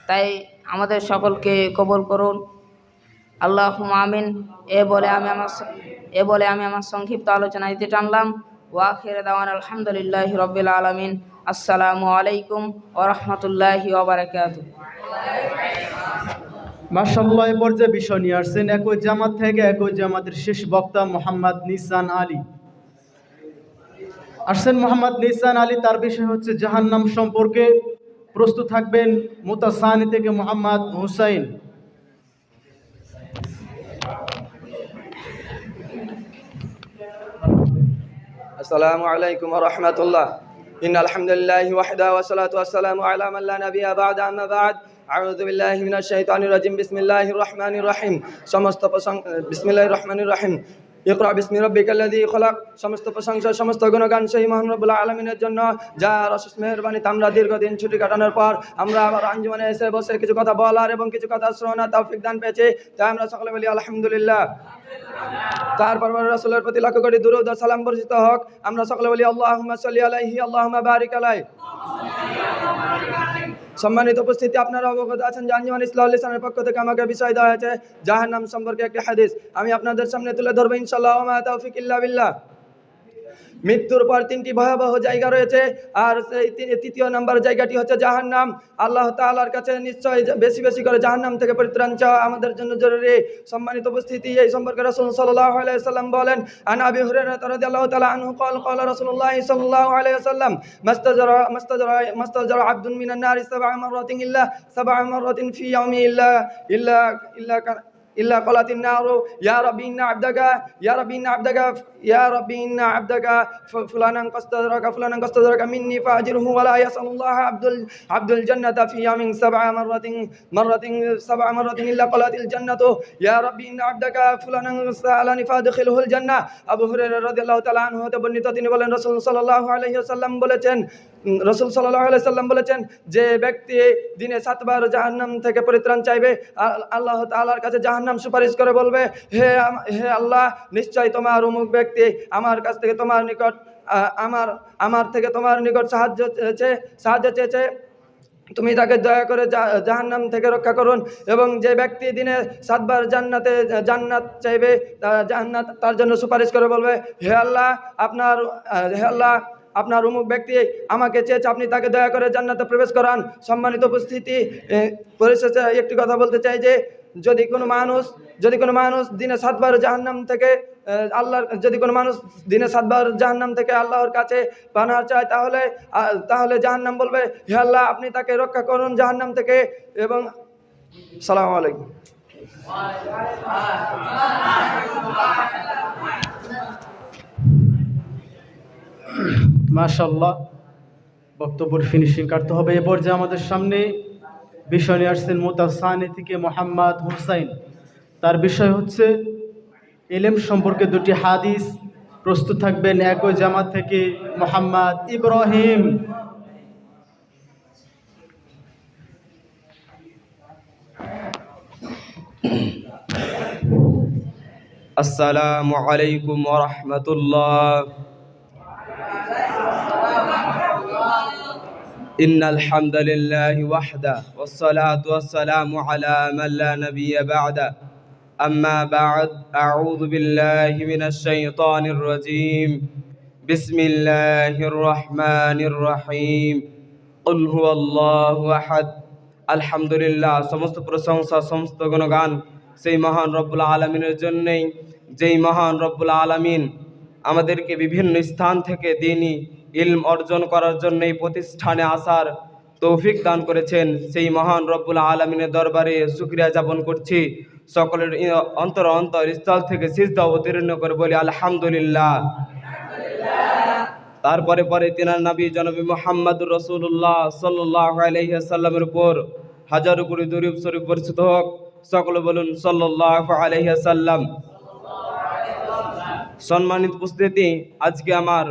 S5: তাই আমাদের সকলকে কবুল করুন। আল্লাহুম্মা আমিন। এ বলে আমি আমার সংক্ষিপ্ত আলোচনা দিতে টানলাম। ওয়া আখির দাওয়ানা আলহামদুলিল্লাহি রাব্বিল আলামিন। আসসালামু আলাইকুম ওয়া রাহমাতুল্লাহি ওয়া বারাকাতুহু।
S1: মাশাআল্লাহ, এ পর্যায়ে বিষয় নিয়ে আসছেন একই জামাত থেকে একই জামাতের শেষ বক্তা মোহাম্মদ নিসান আলী। আসছেন মোহাম্মদ নিসান আলী, তার বিষয় হচ্ছে জাহান্নাম সম্পর্কে। প্রস্তুত থাকবেন মুতাসানি থেকে মোহাম্মদ হুসাইন।
S6: السلام عليكم ورحمة الله. إن الحمد لله وحده والصلاة والسلام على من لا نبي بعد. أما بعد أعوذ بالله من الشيطان الرجيم. بسم الله الرحمن الرحيم. بسم الله الرحمن الرحيم. ইকরা বিসমি রাব্বিকাল্লাযী খলাক। সমস্ত প্রশংসা সমস্ত গুণগান সেই মহান রব্বুল আলামিনের জন্য, যার অশেষ মেহেরবানিতে আমরা দীর্ঘদিন ছুটি কাটানোর পর আমরা আবার আঞ্জুমানে এসে বসে কিছু কথা বলার এবং কিছু কথা শোনার তৌফিক দান পেয়েছি, তাই আমরা সকলে বলি আলহামদুলিল্লাহ। তারপর রাসূলের প্রতি লাখ কোটি দুরূদ ও সালাম বর্ষিত হোক। আমরা সকলে বলি আল্লাহুম্মা সাল্লি আলাইহি আল্লাহুম্মা বারিক আলাইহি। সম্মানিত উপস্থিতি, আপনারা অবগত আছেন যে আঞ্জুমান ইসলাহুল ইসলামের পক্ষ থেকে আমাকে বিষয় দেওয়া হয়েছে জাহান্নাম সম্পর্কে একটি হাদিস। আমি আপনাদের সামনে তুলে ধরবো ইনশাআল্লাহ। ওয়া মা তাওফিক ইল্লা বিল্লাহ। মৃত্যুর পর তিনটি ভয়াবহ জায়গা রয়েছে, আর সেই তৃতীয় নম্বর জায়গাটি হচ্ছে জাহান্নাম। আল্লাহ তাআলার কাছে নিশ্চয় বেশি বেশি করে জাহান্নাম থেকে পরিত্রাণ চাওয়া আমাদের জন্য জরুরি। সম্মানিত উপস্থিতি, এই সম্পর্কে রাসূল সাল্লাল্লাহু আলাইহি ওয়াসাল্লাম বলেন, আন আবি হুরায়রা রাদিয়াল্লাহু তাআলা আনহু قال قال رسول الله صلى الله عليه وسلم ما استجر عبد من النار 7 مرات إلا 7 مرات في يوم إلا قالت النار يا ربي إن عبدك يا ربي إن عبدك فلانا قد استدرك مني فأجره ولا يسأل الله عبد الجنة في يوم 7 مرات إلا قالت الجنة يا ربي إن عبدك فلانا سألني فأدخله الجنة। আবু হুরায়রা রাদিয়াল্লাহু তাআলা আনহু হতে বর্ণিত, তিনি বলেন রাসূল সাল্লাল্লাহু আলাইহি ওয়াসাল্লাম বলেছেন, যে ব্যক্তি দিনে 7 বার জাহান্নাম থেকে পরিত্রাণ চাইবে, আল্লাহ তাআলার কাছে জাহান্নাম সুপারিশ করে বলবে, হে আল্লাহ, নিশ্চয় তোমার অমুক ব্যক্তি আমার কাছ থেকে তোমার নিকট আমার থেকে তোমার নিকট সাহায্য চেয়েছে, তুমি তাকে দয়া করে জাহান্নাম থেকে রক্ষা করুন। এবং যে ব্যক্তি দিনে 7 বার জান্নাত চাইবে, জান্নাত তার জন্য সুপারিশ করে বলবে, হে আল্লাহ, আপনার অমুক ব্যক্তি আমাকে চেয়েছে, আপনি তাকে দয়া করে জান্নাতে প্রবেশ করান। সম্মানিত উপস্থিতি, পরিশেষে একটি কথা বলতে চাই যে যদি কোনো মানুষ দিনে 7 বার জাহান্নাম থেকে জাহান্নাম থেকে আল্লাহর কাছে পানাহ চায়, তাহলে জাহান্নাম বলবে, হে আল্লাহ, আপনি তাকে রক্ষা করুন জাহান্নাম থেকে। এবং আসসালামু আলাইকুম।
S1: মাশাআল্লাহ, বক্তব্যের ফিনিশিং কাটতে হবে। এ পর্যায়ে আমাদের সামনে বিষয় নিয়ে আসছেন মুতাসানি থেকে মোহাম্মদ হুসাইন। তার বিষয় হচ্ছে ইলম সম্পর্কে 2টি হাদিস। প্রস্তুত থাকবেন একই জামাত থেকে মোহাম্মদ ইব্রাহিম।
S6: আসসালামু আলাইকুম ওয়া রাহমাতুল্লাহ। ইন্নাল হামদালিল্লাহি ওয়াহদা ওয়াস সালাতু ওয়াস সালামু আলা মান লা নাবিয়্যা বা'দা। আম্মা বা'দ, আউযু বিল্লাহি মিনাশ শাইতানির রাজীম। বিসমিল্লাহির রহমানির রহিম। কুল হুয়াল্লাহু আহাদ। আলহামদুলিল্লাহ, সমস্ত প্রশংসা সমস্ত গুণগান সেই মহান রব্বুল আলামিনের জন্যই, যেই মহান রব্বুল আলামিন আমাদেরকে বিভিন্ন স্থান থেকে দ্বীনি ইলম অর্জন করার জন্য এই প্রতিষ্ঠানে আসার তৌফিক দান করেছেন। সেই মহান রব্বুল আলামিনের দরবারে শুকরিয়া জ্ঞাপন করছি। সকলের অন্তর স্থল থেকে সিজদা অবতীর্ণ করে বলি আলহামদুলিল্লাহ। তারপরে তিনার নবী জনাবি মুহাম্মদুর রাসূলুল্লাহ সাল্লাল্লাহু আলাইহি ওয়াসাল্লামের উপর হাজারো কোটি দরুদ শরীফ বর্ষিত হোক। সকলে বলুন সাল্লাল্লাহু আলাইহি ওয়াসাল্লাম। সম্মানিত উপস্থিতি, আজকে আমার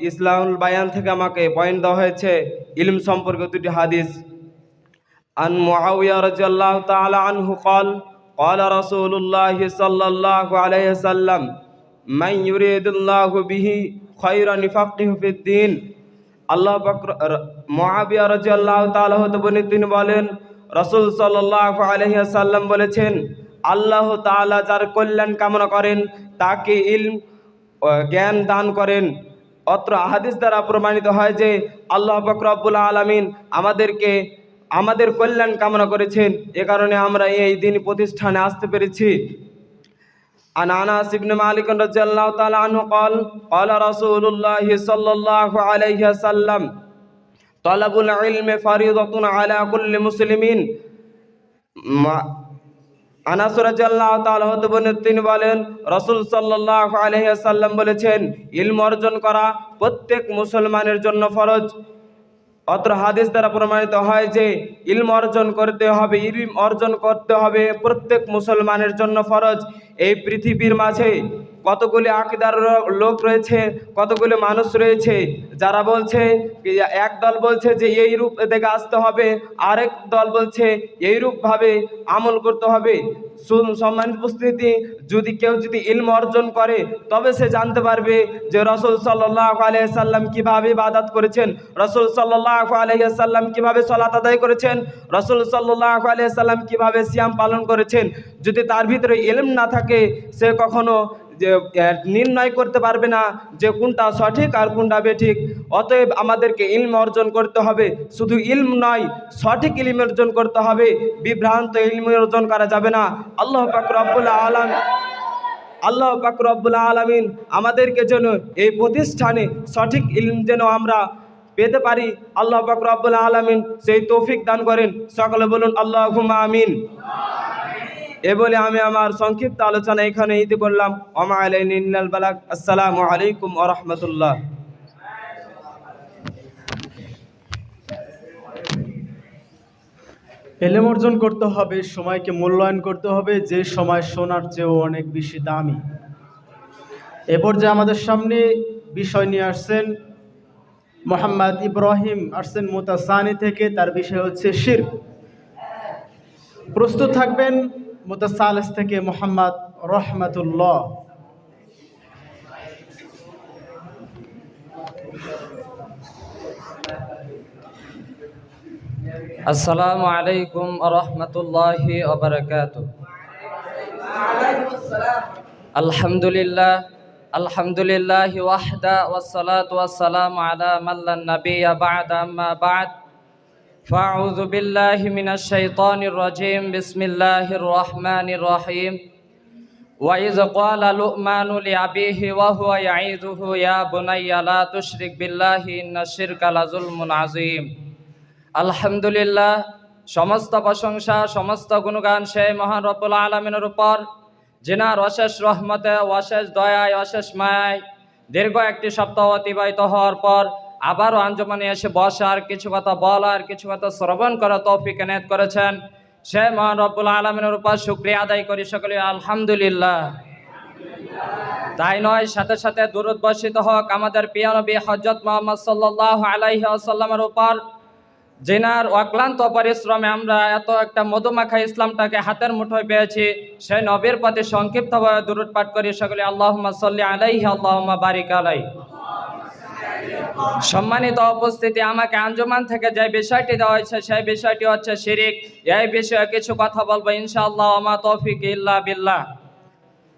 S6: ইসলাহুল বায়ান থেকে আমাকে পয়েন্ট দেওয়া হয়েছে ইলম সম্পর্কে 2টি হাদিস। আন মুআউইয়া রাদিয়াল্লাহু তাআলা আনহু قال قال رسول الله صلى الله عليه وسلم
S7: মান ইউরিদুল্লাহু বিহি খায়রান ইফাক্কিহু ফিদ্দীন। আল্লাহ পাক মুআবিয়া রাদিয়াল্লাহু তাআলা হতে বর্ণিত, তিনি বলেন রাসূল সাল্লাল্লাহু আলাইহি ওয়াসাল্লাম বলেছেন, আল্লাহ তাআলা যার কল্যাণ কামনা করেন তাকে ইলম জ্ঞান দান করেন। অত্র হাদিস দ্বারা প্রমাণিত হয় যে আল্লাহ পাক রব্বুল আলামিন আমাদের কল্যাণ কামনা করেছেন, এ কারণে আমরা এই দিন প্রতিষ্ঠানে আসতে পেরেছি। عن أنس بن مالك رضي الله تعالى عنه قال قال رسول الله صلى الله عليه وسلم طلب العلم فريضة على كل مسلمين। আনাস রাদিয়াল্লাহু তাআলা হতে বর্ণিত, তিনি বলেন রাসূল সাল্লাল্লাহু আলাইহি ওয়াসাল্লাম বলেছেন, ইলম অর্জন করা প্রত্যেক মুসলমানের জন্য ফরজ। অত্র হাদিস দ্বারা প্রমাণিত হয় যে ইলম অর্জন করতে হবে প্রত্যেক মুসলমানের জন্য ফরজ। এই পৃথিবীর মাঝে কতগুলি আকীদার লোক রয়েছে, কতগুলি মানুষ রয়েছে যারা বলছে, এক দল বলছে যে এই রূপ থেকে আসতে হবে, আরেক দল বলছে এই রূপভাবে আমল করতে হবে। সম্মানিত উপস্থিতি, কেউ যদি ইলম অর্জন করে তবে সে জানতে পারবে যে রাসূল সাল্লাল্লাহু আলাইহি সাল্লাম কিভাবে ইবাদত করেছেন, রাসূল সাল্লাল্লাহু আলাইহি সাল্লাম কিভাবে সালাত আদায় করেছেন, রাসূল সাল্লাল্লাহু আলাইহি সাল্লাম কিভাবে সিয়াম পালন করেছেন। যদি তার ভিতরে ইলম না থাকে সে কখনো নির্ণয় করতে পারবে না যে কোনটা সঠিক আর কোনটা বেঠিক। অতএব আমাদেরকে ইলম অর্জন করতে হবে, শুধু ইলম নয় সঠিক ইলম অর্জন করতে হবে, বিভ্রান্ত ইলম অর্জন করা যাবে না। আল্লাহ পাক রব্বুল আলামিন আমাদেরকে যেন এই প্রতিষ্ঠানে সঠিক ইলম যেন আমরা পেতে পারি, আল্লাহ পাক রব্বুল আলামিন সেই তৌফিক দান করেন। সকলে বলুন আল্লাহুম্মা আমিন। এ বলে আমি আমার সংক্ষিপ্ত আলোচনা এখানে ইতি করলাম। ওমা আলাইনা ইল্লাল বালাগ। আসসালামু আলাইকুম ওয়া রাহমাতুল্লাহ।
S1: ইলম অর্জন করতে হবে, সময়কে মূল্যায়ন করতে হবে, যে সময় সোনার চেয়েও অনেক বেশি দামি। এ পর্যায়ে আমাদের সামনে বিষয় নিয়ে আসছেন মোহাম্মদ ইব্রাহিম, আসছেন মুতাসানি থেকে। তার বিষয় হচ্ছে শিরক। প্রস্তুত থাকবেন মুতাসালিস থেকে মোহাম্মদ রহমাতুল্লাহ।
S8: আসসালামু আলাইকুম ওয়া রাহমাতুল্লাহি ওয়া বারাকাতুহু। আলহামদুলিল্লাহ ওয়াহদা ওয়াসসালাতু ওয়াসসালামু আলা মান লা নাবিয়্যা বা'দা, আম্মা বা'দ। ফাআউযু বিল্লাহি মিনাশ শাইতানির রাজীম। বিসমিল্লাহির রহমানির রহিম। ওয়া ইয ক্বালা লুকমানু লিআবিহি ওয়া হুয়া ইয়াইযুহু ইয়া বুনাইয়া লা তুশরিক বিল্লাহি ইন্নাশ শিরকা লাযুলমুন আযীম। আলহামদুলিল্লাহ, সমস্ত প্রশংসা, সমস্ত গুণগান সেই মহান রব্বুল আলামিনের উপর, যিনার অশেষ রহমতে, অশেষ দয়ায়, অশেষ মায়ায় দীর্ঘ একটি সপ্তাহ অতিবাহিত হওয়ার পর আবারও আঞ্জুমানে এসে বসার, কিছু কথা বলার, কিছু কথা শ্রবণ করার তৌফিক এনায়েত করেছেন। সেই মহান রব্বুল আলামিনের উপর শুকরিয়া আদায় করি সকলে আলহামদুলিল্লাহ। তাই নয়, সাথে সাথে দুরূদ বর্ষিত হোক আমাদের প্রিয় নবী হযরত মুহাম্মদ সাল্লাল্লাহু আলাইহি ওয়াসাল্লামের উপর, যিনার অক্লান্ত পরিশ্রমে আমরা এত একটা মধুমাখা ইসলামটাকে হাতের মুঠোয় পেয়েছি। সেই নবীর প্রতি সংক্ষিপ্তভাবে দুরূদ পাঠ করি সকলে আল্লাহুম্মা সাল্লি আলাইহি আল্লাহুম্মা বারিক আলাইহি। সম্মানিত উপস্থিতি, আমাকে আঞ্জুমান থেকে যে বিষয়টি দেওয়া হয়েছে সেই বিষয়টি হচ্ছে শিরিক। এই বিষয়ে কিছু কথা বলবো ইনশাআল্লাহ। ওমা তৌফিক ইল্লা বিল্লাহ।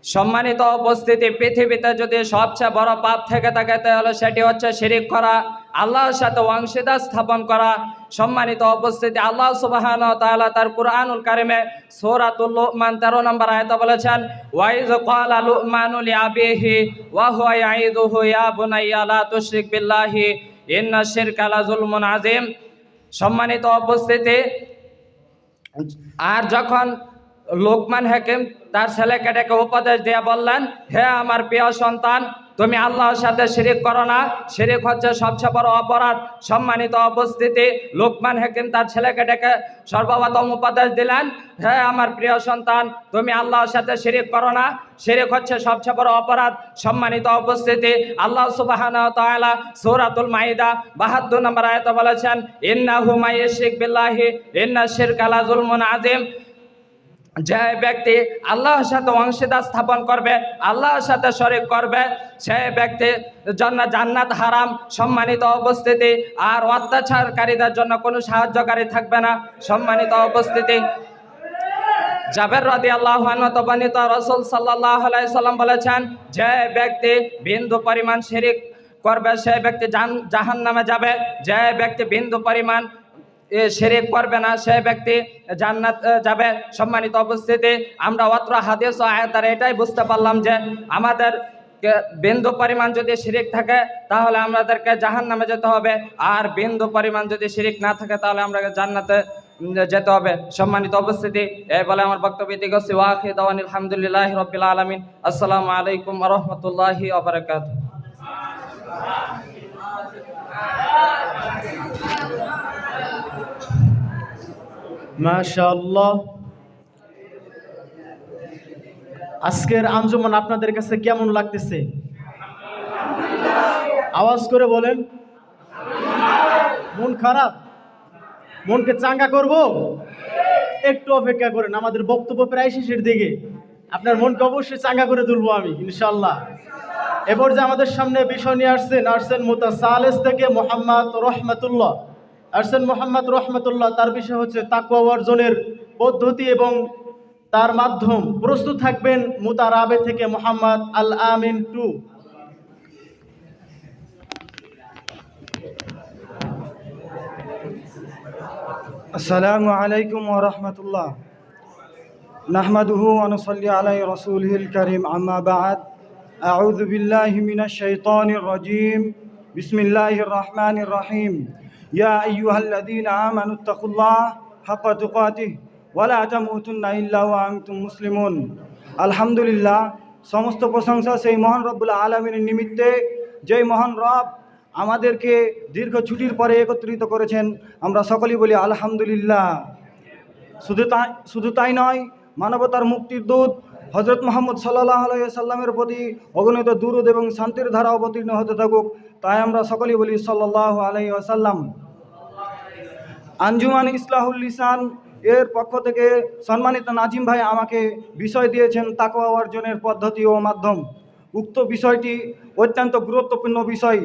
S8: সম্মানিত উপস্থিতি, পৃথিবীতে যদি সবচেয়ে বড় পাপ থেকে থাকে তাহলে সেটি হচ্ছে শিরিক করা, আল্লাহর সাথে অংশীদার স্থাপন করা। সম্মানিত উপস্থিতি, আল্লাহ সুবহানাহু ওয়া তাআলা তার কুরআনুল কারিমে সূরাতুল লুকমান 13 নম্বর আয়াতে বলেছেন, ওয়া ইয ক্বালা লুকমানু লিআবিহি ওয়া হুয়া ইয়াইযুহু ইয়া বুনাইয়া লা তুশরিক বিল্লাহি ইন্নাশ শিরকা লাযুলমুন আযীম। সম্মানিত উপস্থিতি, আর যখন লোকমান হাকিম তার ছেলেকে ডেকে উপদেশ দিয়ে বললেন, হে আমার প্রিয় সন্তান, তুমি আল্লাহর সাথে শিরিক করো না, শিরিক হচ্ছে সবচেয়ে বড় অপরাধ। সম্মানিত উপস্থিতি, লোকমান হাকিম তার ছেলেকে ডেকে সর্বপ্রথম উপদেশ দিলেন, হে আমার প্রিয় সন্তান, তুমি আল্লাহর সাথে শিরিক করো না, শিরিক হচ্ছে সবচেয়ে বড় অপরাধ। সম্মানিত উপস্থিতি, আল্লাহ সুবহানাহু ওয়া তাআলা সূরাতুল মাইদা 72 নম্বর আয়াতে বলেছেন, ইন্নাহু মাইয়ুশরিক বিল্লাহি ইন্নাশ শিরকা লাযুলমুন আযীম। যে ব্যক্তি আল্লাহর সাথে অংশীদার স্থাপন করবে, আল্লাহর সাথে শরীক করবে, সেই ব্যক্তির জন্য জান্নাত হারাম। সম্মানিত উপস্থিতি, আর অত্যাচারকারীদের জন্য কোনো সাহায্যকারী থাকবে না। সম্মানিত উপস্থিতি, জাবের রাদিয়াল্লাহু আনহু হতে বর্ণিত, রাসূল সাল্লাল্লাহু আলাইহি সাল্লাম বলেছেন, যে ব্যক্তি বিন্দু পরিমাণ শিরক করবে সেই ব্যক্তি জাহান্নামে যাবে। যে ব্যক্তি বিন্দু পরিমাণ শিরক করবে না সেই ব্যক্তি জান্নাত যাবে। সম্মানিত উপস্থিতি, আমরা অত্র হাদিস ও আয়াতের এটাই বুঝতে পারলাম যে আমাদের বিন্দু পরিমাণ যদি শিরক থাকে তাহলে আমাদেরকে জাহান্নামে যেতে হবে, আর বিন্দু পরিমাণ যদি শিরক না থাকে তাহলে আমরা জান্নাতে যেতে হবে। সম্মানিত উপস্থিতি, এই বলে আমার বক্তব্য দিকে ওয়াখির দাওয়ানিল আলহামদুলিল্লাহি রাব্বিল আলামিন। আসসালামু আলাইকুম ওয়া রাহমাতুল্লাহি ওয়া বারাকাতুহু।
S1: মাশাআল্লাহ। আজকের আঞ্জুমান আপনাদের কাছে কেমন লাগতেছে? আওয়াজ করে বলেন। মন খারাপ? মনকে চাঙ্গা করব? একটু অপেক্ষা করেন, আমাদের বক্তব্য প্রায় শেষের দিকে। আপনার মনকে অবশ্যই চাঙ্গা করে তুলবো আমি, ইনশাআল্লাহ। এবার যে আমাদের সামনে বিষয় নিয়ে আসছেন মুতাসালেস থেকে মোহাম্মদ রহমতুল্লাহ। মোহাম্মদ রহমতুল্লাহ, তার বিষয় হচ্ছে তাকওয়া অর্জনের পদ্ধতি এবং তার মাধ্যম। প্রস্তুত থাকবেন মুতারাবে থেকে মোহাম্মদ আল আমিন টু।
S9: আসসালামু আলাইকুম ওয়া রাহমাতুল্লাহ। নাহমাদুহু ওয়া নুসাল্লি আলা রাসূলিল কারীম, আম্মা বা'দ। আউযু বিল্লাহি মিনাশ শাইতানির রাজীম। বিসমিল্লাহির রহমানির রহিম। ইয়া আইয়ুহাল্লাযীনা আমানুত্তাকুল্লাহ হাক্কা তুকাতিহি ওয়া লা তামুতুন্না ইল্লা ওয়া আনতুম মুসলিমুন। আলহামদুলিল্লাহ, সমস্ত প্রশংসা সেই মহান রব্বুল আলামিনের নিমিত্তে, যেই মহান রব আমাদেরকে দীর্ঘ ছুটির পরে একত্রিত করেছেন। আমরা সকলেই বলি আলহামদুলিল্লাহ। শুধু তাই নয়, মানবতার মুক্তির দূত হজরত মুহাম্মদ সাল্লাল্লাহু আলাইহি সাল্লামের প্রতি অগণিত দুরূদ এবং শান্তির ধারা অবতীর্ণ হতে থাকুক, তাই আমরা সকলেই বলি সাল্লাল্লাহু আলাইহি ওয়াসাল্লাম। আঞ্জুমান ইসলাহুল লিসান এর পক্ষ থেকে সম্মানিত নাজিম ভাই আমাকে বিষয় দিয়েছেন তাকওয়া অর্জনের পদ্ধতি ও মাধ্যম। উক্ত বিষয়টি অত্যন্ত গুরুত্বপূর্ণ বিষয়।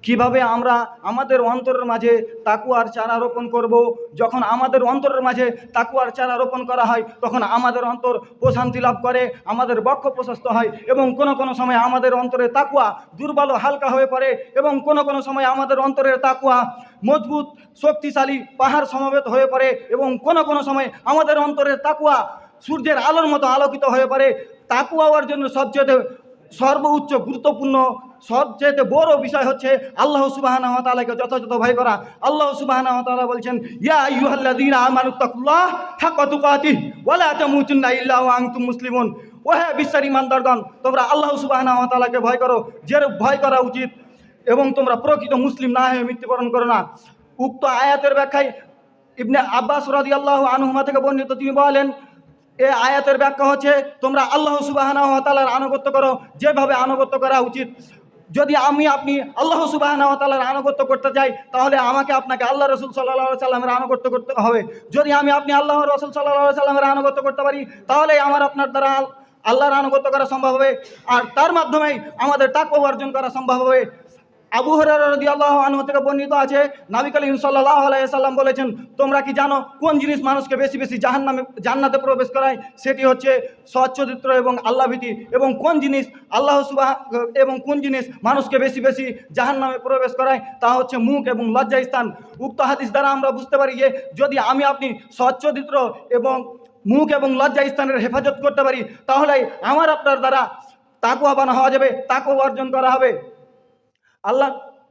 S9: কিভাবে আমরা আমাদের অন্তরের মাঝে তাকওয়ার চারা রোপণ করব। যখন আমাদের অন্তরের মাঝে তাকওয়ার চারা রোপণ করা হয় তখন আমাদের অন্তর প্রশান্তি লাভ করে, আমাদের বক্ষ প্রশস্ত হয়, এবং কোনো সময় আমাদের অন্তরে তাকওয়া দুর্বল হালকা হয়ে পড়ে, এবং কোনো সময় আমাদের অন্তরের তাকওয়া মজবুত শক্তিশালী পাহাড় সমবেত হয়ে পড়ে, এবং কোনো সময় আমাদের অন্তরের তাকওয়া সূর্যের আলোর মতো আলোকিত হয়ে পড়ে। তাকওয়া অর্জনের সবচেয়ে সর্বোচ্চ গুরুত্বপূর্ণ সবচেয়ে বড় বিষয় হচ্ছে আল্লাহ সুবহানাহু ওয়া তাআলাকে যথাযথ ভয় করা। আল্লাহ সুবহানাহু ওয়া তাআলা বলছেন, ইয়া আইয়ুহাল্লাযীনা আমানুত্তাকুল্লাহ হাক্কা তুকাতিহি ওয়া লা তামুতুন্না ইল্লা ওয়া আনতুম মুসলিমুন। ওহে বিশ্বাসী ঈমানদারগণ, তোমরা আল্লাহ সুবহানাহু ওয়া তাআলাকে ভয় করো, যেরূপ ভয় করা উচিত, এবং তোমরা প্রকৃত মুসলিম না হয়ে মৃত্যুবরণ করো না। উক্ত আয়াতের ব্যাখ্যায় ইবনে আব্বাস রাদিয়াল্লাহু আনহুমা থেকে বর্ণিত, তিনি বলেন, এই আয়াতের ব্যাখ্যা হচ্ছে তোমরা আল্লাহ সুবহানাহু ওয়া তাআলার আনুগত্য করো যেভাবে আনুগত্য করা উচিত। যদি আপনি আল্লাহ সুবহানাহু ওয়া তাআলার আনুগত্য করতে চাই তাহলে আপনাকে আল্লাহ রাসূল সাল্লাল্লাহু আলাইহি সাল্লামের আনুগত্য করতে হবে। যদি আপনি আল্লাহ রাসূল সাল্লাল্লাহু আলাইহি সাল্লামের আনুগত্য করতে পারি তাহলে আপনার দ্বারা আল্লাহর আনুগত্য করা সম্ভব হবে, আর তার মাধ্যমেই আমাদের তাকওয়া অর্জন করা সম্ভব হবে। আবু হুরায়রা রাদিয়াল্লাহু আনহু থেকে বর্ণিত আছে, নবী করিম সাল্লাল্লাহু আলাইহি সাল্লাম বলেছেন, তোমরা কি জানো কোন জিনিস মানুষকে বেশি বেশি জান্নাতে প্রবেশ করায়? সেটি হচ্ছে সৎ চরিত্র এবং আল্লাহভীতি। এবং কোন জিনিস মানুষকে বেশি বেশি জাহান্নামে প্রবেশ করায়? তা হচ্ছে মুখ এবং লজ্জাস্থান। উক্ত হাদিস দ্বারা আমরা বুঝতে পারি যে যদি আপনি সৎ চরিত্র এবং মুখ এবং লজ্জাস্থানের হেফাজত করতে পারি তাহলে আপনার দ্বারা তাকওয়াবান হওয়া যাবে, তাকওয়া অর্জন করা হবে।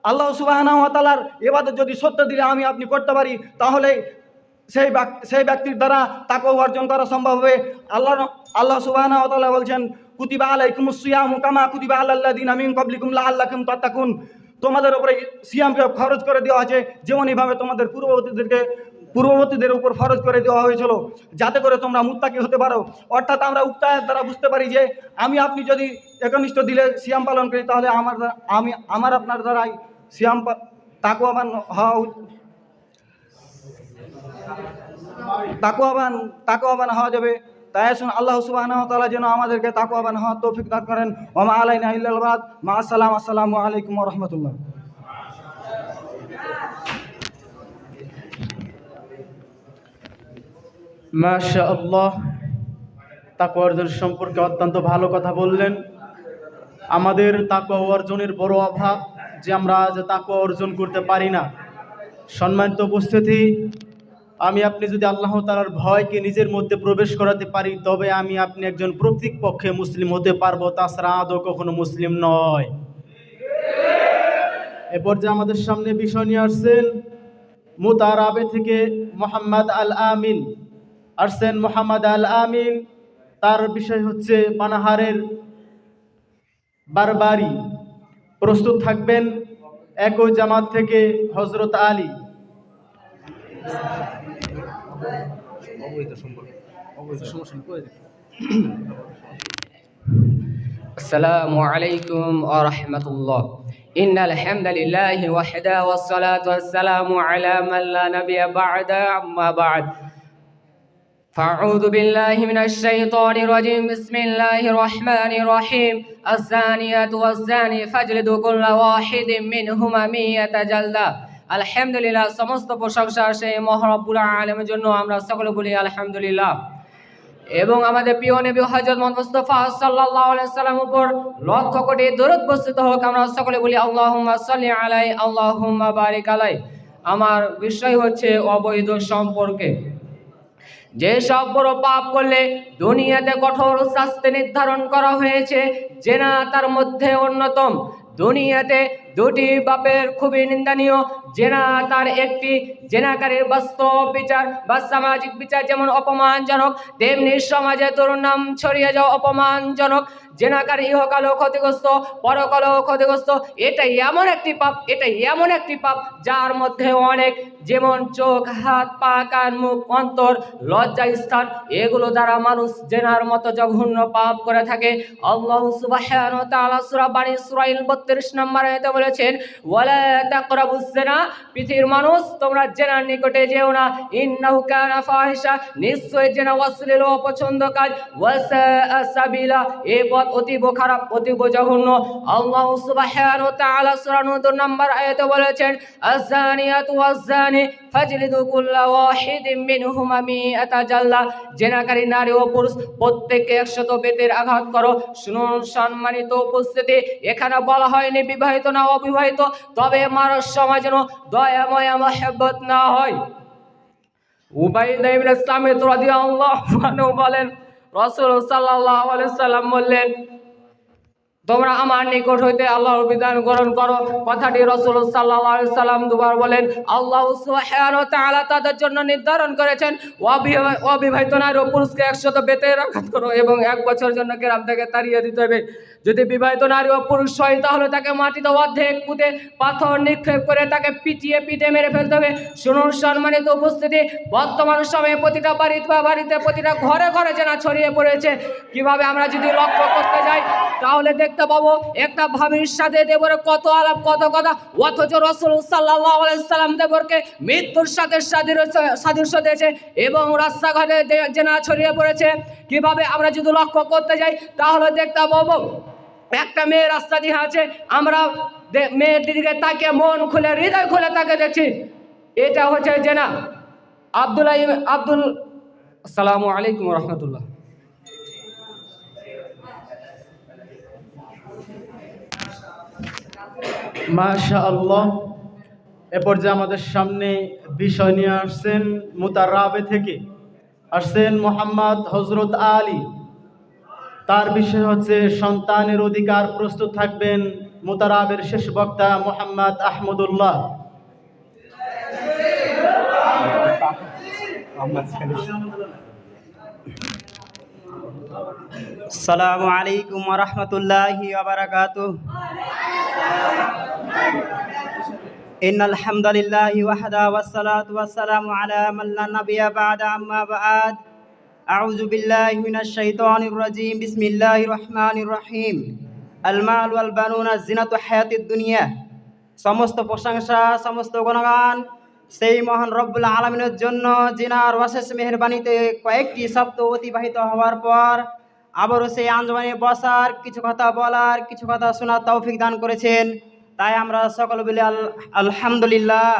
S9: আল্লাহ সুবহানাহু ওয়া তাআলার ইবাদত যদি সত্য দিলে আপনি করতে পারি তাহলে সেই ব্যক্তির দ্বারা তাকওয়া অর্জন করা সম্ভব হবে। আল্লাহ সুবহানাহু ওয়া তাআলা বলছেন, কুতিবা আলাইকুমুস সিয়ামু কামা কুতিবা আলাল্লাযিনা মিন ক্বাবলিকুম লাআল্লাকুম তাত্তাকুন। তোমাদের উপরে সিয়াম ফরজ করে দেওয়া আছে যেমনইভাবে তোমাদের পূর্ববর্তীদের উপর ফরজ করে দেওয়া হয়েছিল, যাতে করে তোমরা মুত্তাকি হতে পারো। অর্থাৎ আমরা উক্ত আয়াত দ্বারা বুঝতে পারি যে আপনি যদি একনিষ্ঠ দিলে সিয়াম পালন করি তাহলে আপনার দ্বারাই সিয়াম তাকওয়াবান হওয়া যাবে। তাই আসুন আল্লাহ সুবহানাহু ওয়া তাআলা যেন আমাদেরকে তাকওয়াবান হওয়ার তৌফিক দান করেন। ওয়া মা আলাইনা ইল্লাল বালাগ। মা আসসালাম। আসসালামু আলাইকুম ওয়া রাহমাতুল্লাহ।
S1: মাশাআল্লাহ, তাকওয়া অর্জন সম্পর্কে অত্যন্ত ভালো কথা বললেন। আমাদের তাকওয়া অর্জনের বড় অভাব যে আমরা আজ তাকওয়া অর্জন করতে পারি না। সম্মানিত উপস্থিতি, আমি আপনি যদি আল্লাহ তাআলার ভয়কে নিজের মধ্যে প্রবেশ করাতে পারি তবে আমি আপনি একজন প্রকৃতপক্ষে মুসলিম হতে পারবো, তাছাড়া আদৌ কখনো মুসলিম নয়। এরপর যে আমাদের সামনে বিষয় নিয়ে আসছেন মুতারাবে থেকে মোহাম্মদ আল আমিন আসছেন। মোহাম্মদ আল আমিন, তার বিষয় হচ্ছে পানাহারের বারবারি। প্রস্তুত থাকবেন একই জামাত থেকে হযরত আলী।
S8: السلام عليكم ورحمة الله. إن الحمد لله وحده والصلاة والسلام على من لا نبي بعد أما بعد فأعوذ بالله من الشيطان الرجيم. بسم الله الرحمن الرحيم. الزانية والزاني فاجلدوا كل واحد منهما 100 جلدة. আলহামদুলিল্লাহ, সমস্ত প্রশংসা সেই মহান রব্বুল আলামিনের জন্য। আমরা সকলে বলি আলহামদুলিল্লাহ। এবং আমাদের প্রিয় নবী হযরত মুহাম্মদ মুস্তাফা সাল্লাল্লাহু আলাইহি ওয়াসাল্লাম উপর লক্ষ কোটি দরুদ বর্ষিত হোক। আমরা সকলে বলি আল্লাহুম্মা সাল্লি আলাইহি আল্লাহুম্মা বারিক আলাইহি। আমার বিষয় হচ্ছে অবৈধ সম্পর্কে। যে সব বড় পাপ করলে দুনিয়াতে কঠোর শাস্তি নির্ধারণ করা হয়েছে, জেনা তার মধ্যে অন্যতম। দুনিয়াতে দুটি পাপের খুবই নিন্দনীয়। জেনা তার একটি, জেনাকারীর বাস্তব বিচার বা সামাজিক বিচার যেমন অপমানজনক, তেমনি সমাজে দুর্নাম ছড়িয়ে যাওয়া অপমানজনক। জেনাকারী ইহকালেও ক্ষতিগ্রস্ত, পরকালেও ক্ষতিগ্রস্ত। এটাই এমন একটি পাপ যার মধ্যে অনেক, যেমন চোখ, হাত, পা, কান, মুখ, অন্তর, লজ্জা স্থান, এগুলো দ্বারা মানুষ জেনার মতো জঘন্য পাপ করে থাকে। আল্লাহ সুবহানাহু ওয়া তাআলা সূরা বানী ইসরাঈল 32 নম্বর আয়াতে বলেছেন, ওয়ালা তাকরাবুজ জিনা, পৃথিবীর মানুষ তোমরা জেনার নিকটে যেও না। ইন্নাহু কানা ফাহিশা, নিশ্চয় জেনা অশ্লীল ও অপছন্দ কাজ। ওয়াসাআ সাবিলা, এই পথ অতীব খারাপ, অতীব জঘন্য। আল্লাহ সুবহানাহু ওয়া তাআলা সূরা নূর 2 নম্বর আয়াতে বলেছেন, আয-যানিয়াতু ওয়াজ-যানি ফাজলিদু কুল্লা ওয়াহিদিন মিনহুমা 100 জাল্লা। জেনাকারী নারী ও পুরুষ প্রত্যেককে 100 বেতের আঘাত করো। শুনুন সম্মানিত উপস্থিতি, এখানে বলা হয়নি বিবাহিত না অবিবাহিত, তবে মানুষ সমাজ যেন দয়াময় মহব্বত না হয়। উবাইদা ইবনে সামিত রাদিয়াল্লাহু আনহু বলেন, রাসূল সাল্লাল্লাহু আলাইহি সাল্লাম বললেন, তোমরা আমার নিকট হইতে আল্লাহর বিধান গ্রহণ করো। কথাটি রাসূল সাল্লাল্লাহু আলাইহি সাল্লাম দুবার বলেন। আল্লাহ সুবহানাহু ওয়া তাআলা তাদের জন্য নির্ধারণ করেছেন অবিবাহিত নারী ও পুরুষকে 100 বেতের আঘাত করো এবং 1 বছর জন্য গ্রাম থেকে তাড়িয়ে দিতে হবে। যদি বিবাহিত নারী ও পুরুষ হয় তাহলে তাকে মাটিতে অর্ধেক পুঁতে পাথর নিক্ষেপ করে তাকে পিটিয়ে মেরে ফেলতে হবে। শুনুন সম্মানিত উপস্থিতি, বর্তমান সময়ে প্রতিটা বাড়িতে প্রতিটা ঘরে ঘরে জেনা ছড়িয়ে পড়েছে। কিভাবে আমরা যদি লক্ষ্য করতে যাই তাহলে দেখতে পাবো একটা ভাবির সাথে দেবরের কত আলাপ, কত কথা, অথচ রাসূল সাল্লাল্লাহু আলাইহি সাল্লাম দেবরকে মৃত্যুর সাথে সাদৃশ্য দিয়েছে এবং রাস্তাঘাটে জেনা ছড়িয়ে পড়েছে। কিভাবে আমরা যদি লক্ষ্য করতে যাই তাহলে দেখতে পাবো একটা মেয়ে রাস্তা দিয়ে আছে, আমরা মেয়ের দিকে তাকে মন খুলে, হৃদয় খুলে তাকে দেখছি, এটা হচ্ছে জেনা। আসসালামু আলাইকুম ওয়া রাহমাতুল্লাহ।
S1: মাশাআল্লাহ, এরপর যে আমাদের সামনে বিষয় নিয়ে আসছেন মুতারাবে থেকে আসছেন মোহাম্মদ হযরত আলী। তার বিষয় হচ্ছে সন্তানের অধিকার। প্রস্তুত থাকবেন মুতারাবের শেষ বক্তা মোহাম্মদ আহমদুল্লাহ।
S10: আসসালামু আলাইকুম ওয়া রাহমাতুল্লাহি ওয়া বারাকাতুহু। ইন্নাল হামদালিল্লাহি ওয়াহদা ওয়াসসালাতু ওয়াসসালামু আলা মান লা নাবিয়্যা বা'দা আম্মা বা'দ। আউযু বিল্লাহি মিনাশ শাইতানির রাজীম। বিসমিল্লাহির রহমানির রহিম। আল মাল ওয়াল বানুনা জিনাতু হায়াতিদ দুনিয়া। সমস্ত প্রশংসা, সমস্ত গুণগান সেই মহান রব্বুল আলমিনের জন্য জিনার অশেষ মেহরবানিতে কয়েকটি সপ্তাহ অতিবাহিত হওয়ার পর আবারও সেই আঞ্জমানে বসার, কিছু কথা বলার, কিছু কথা শোনার তৌফিক দান করেছেন। তাই আমরা সকল বলি আলহামদুলিল্লাহ।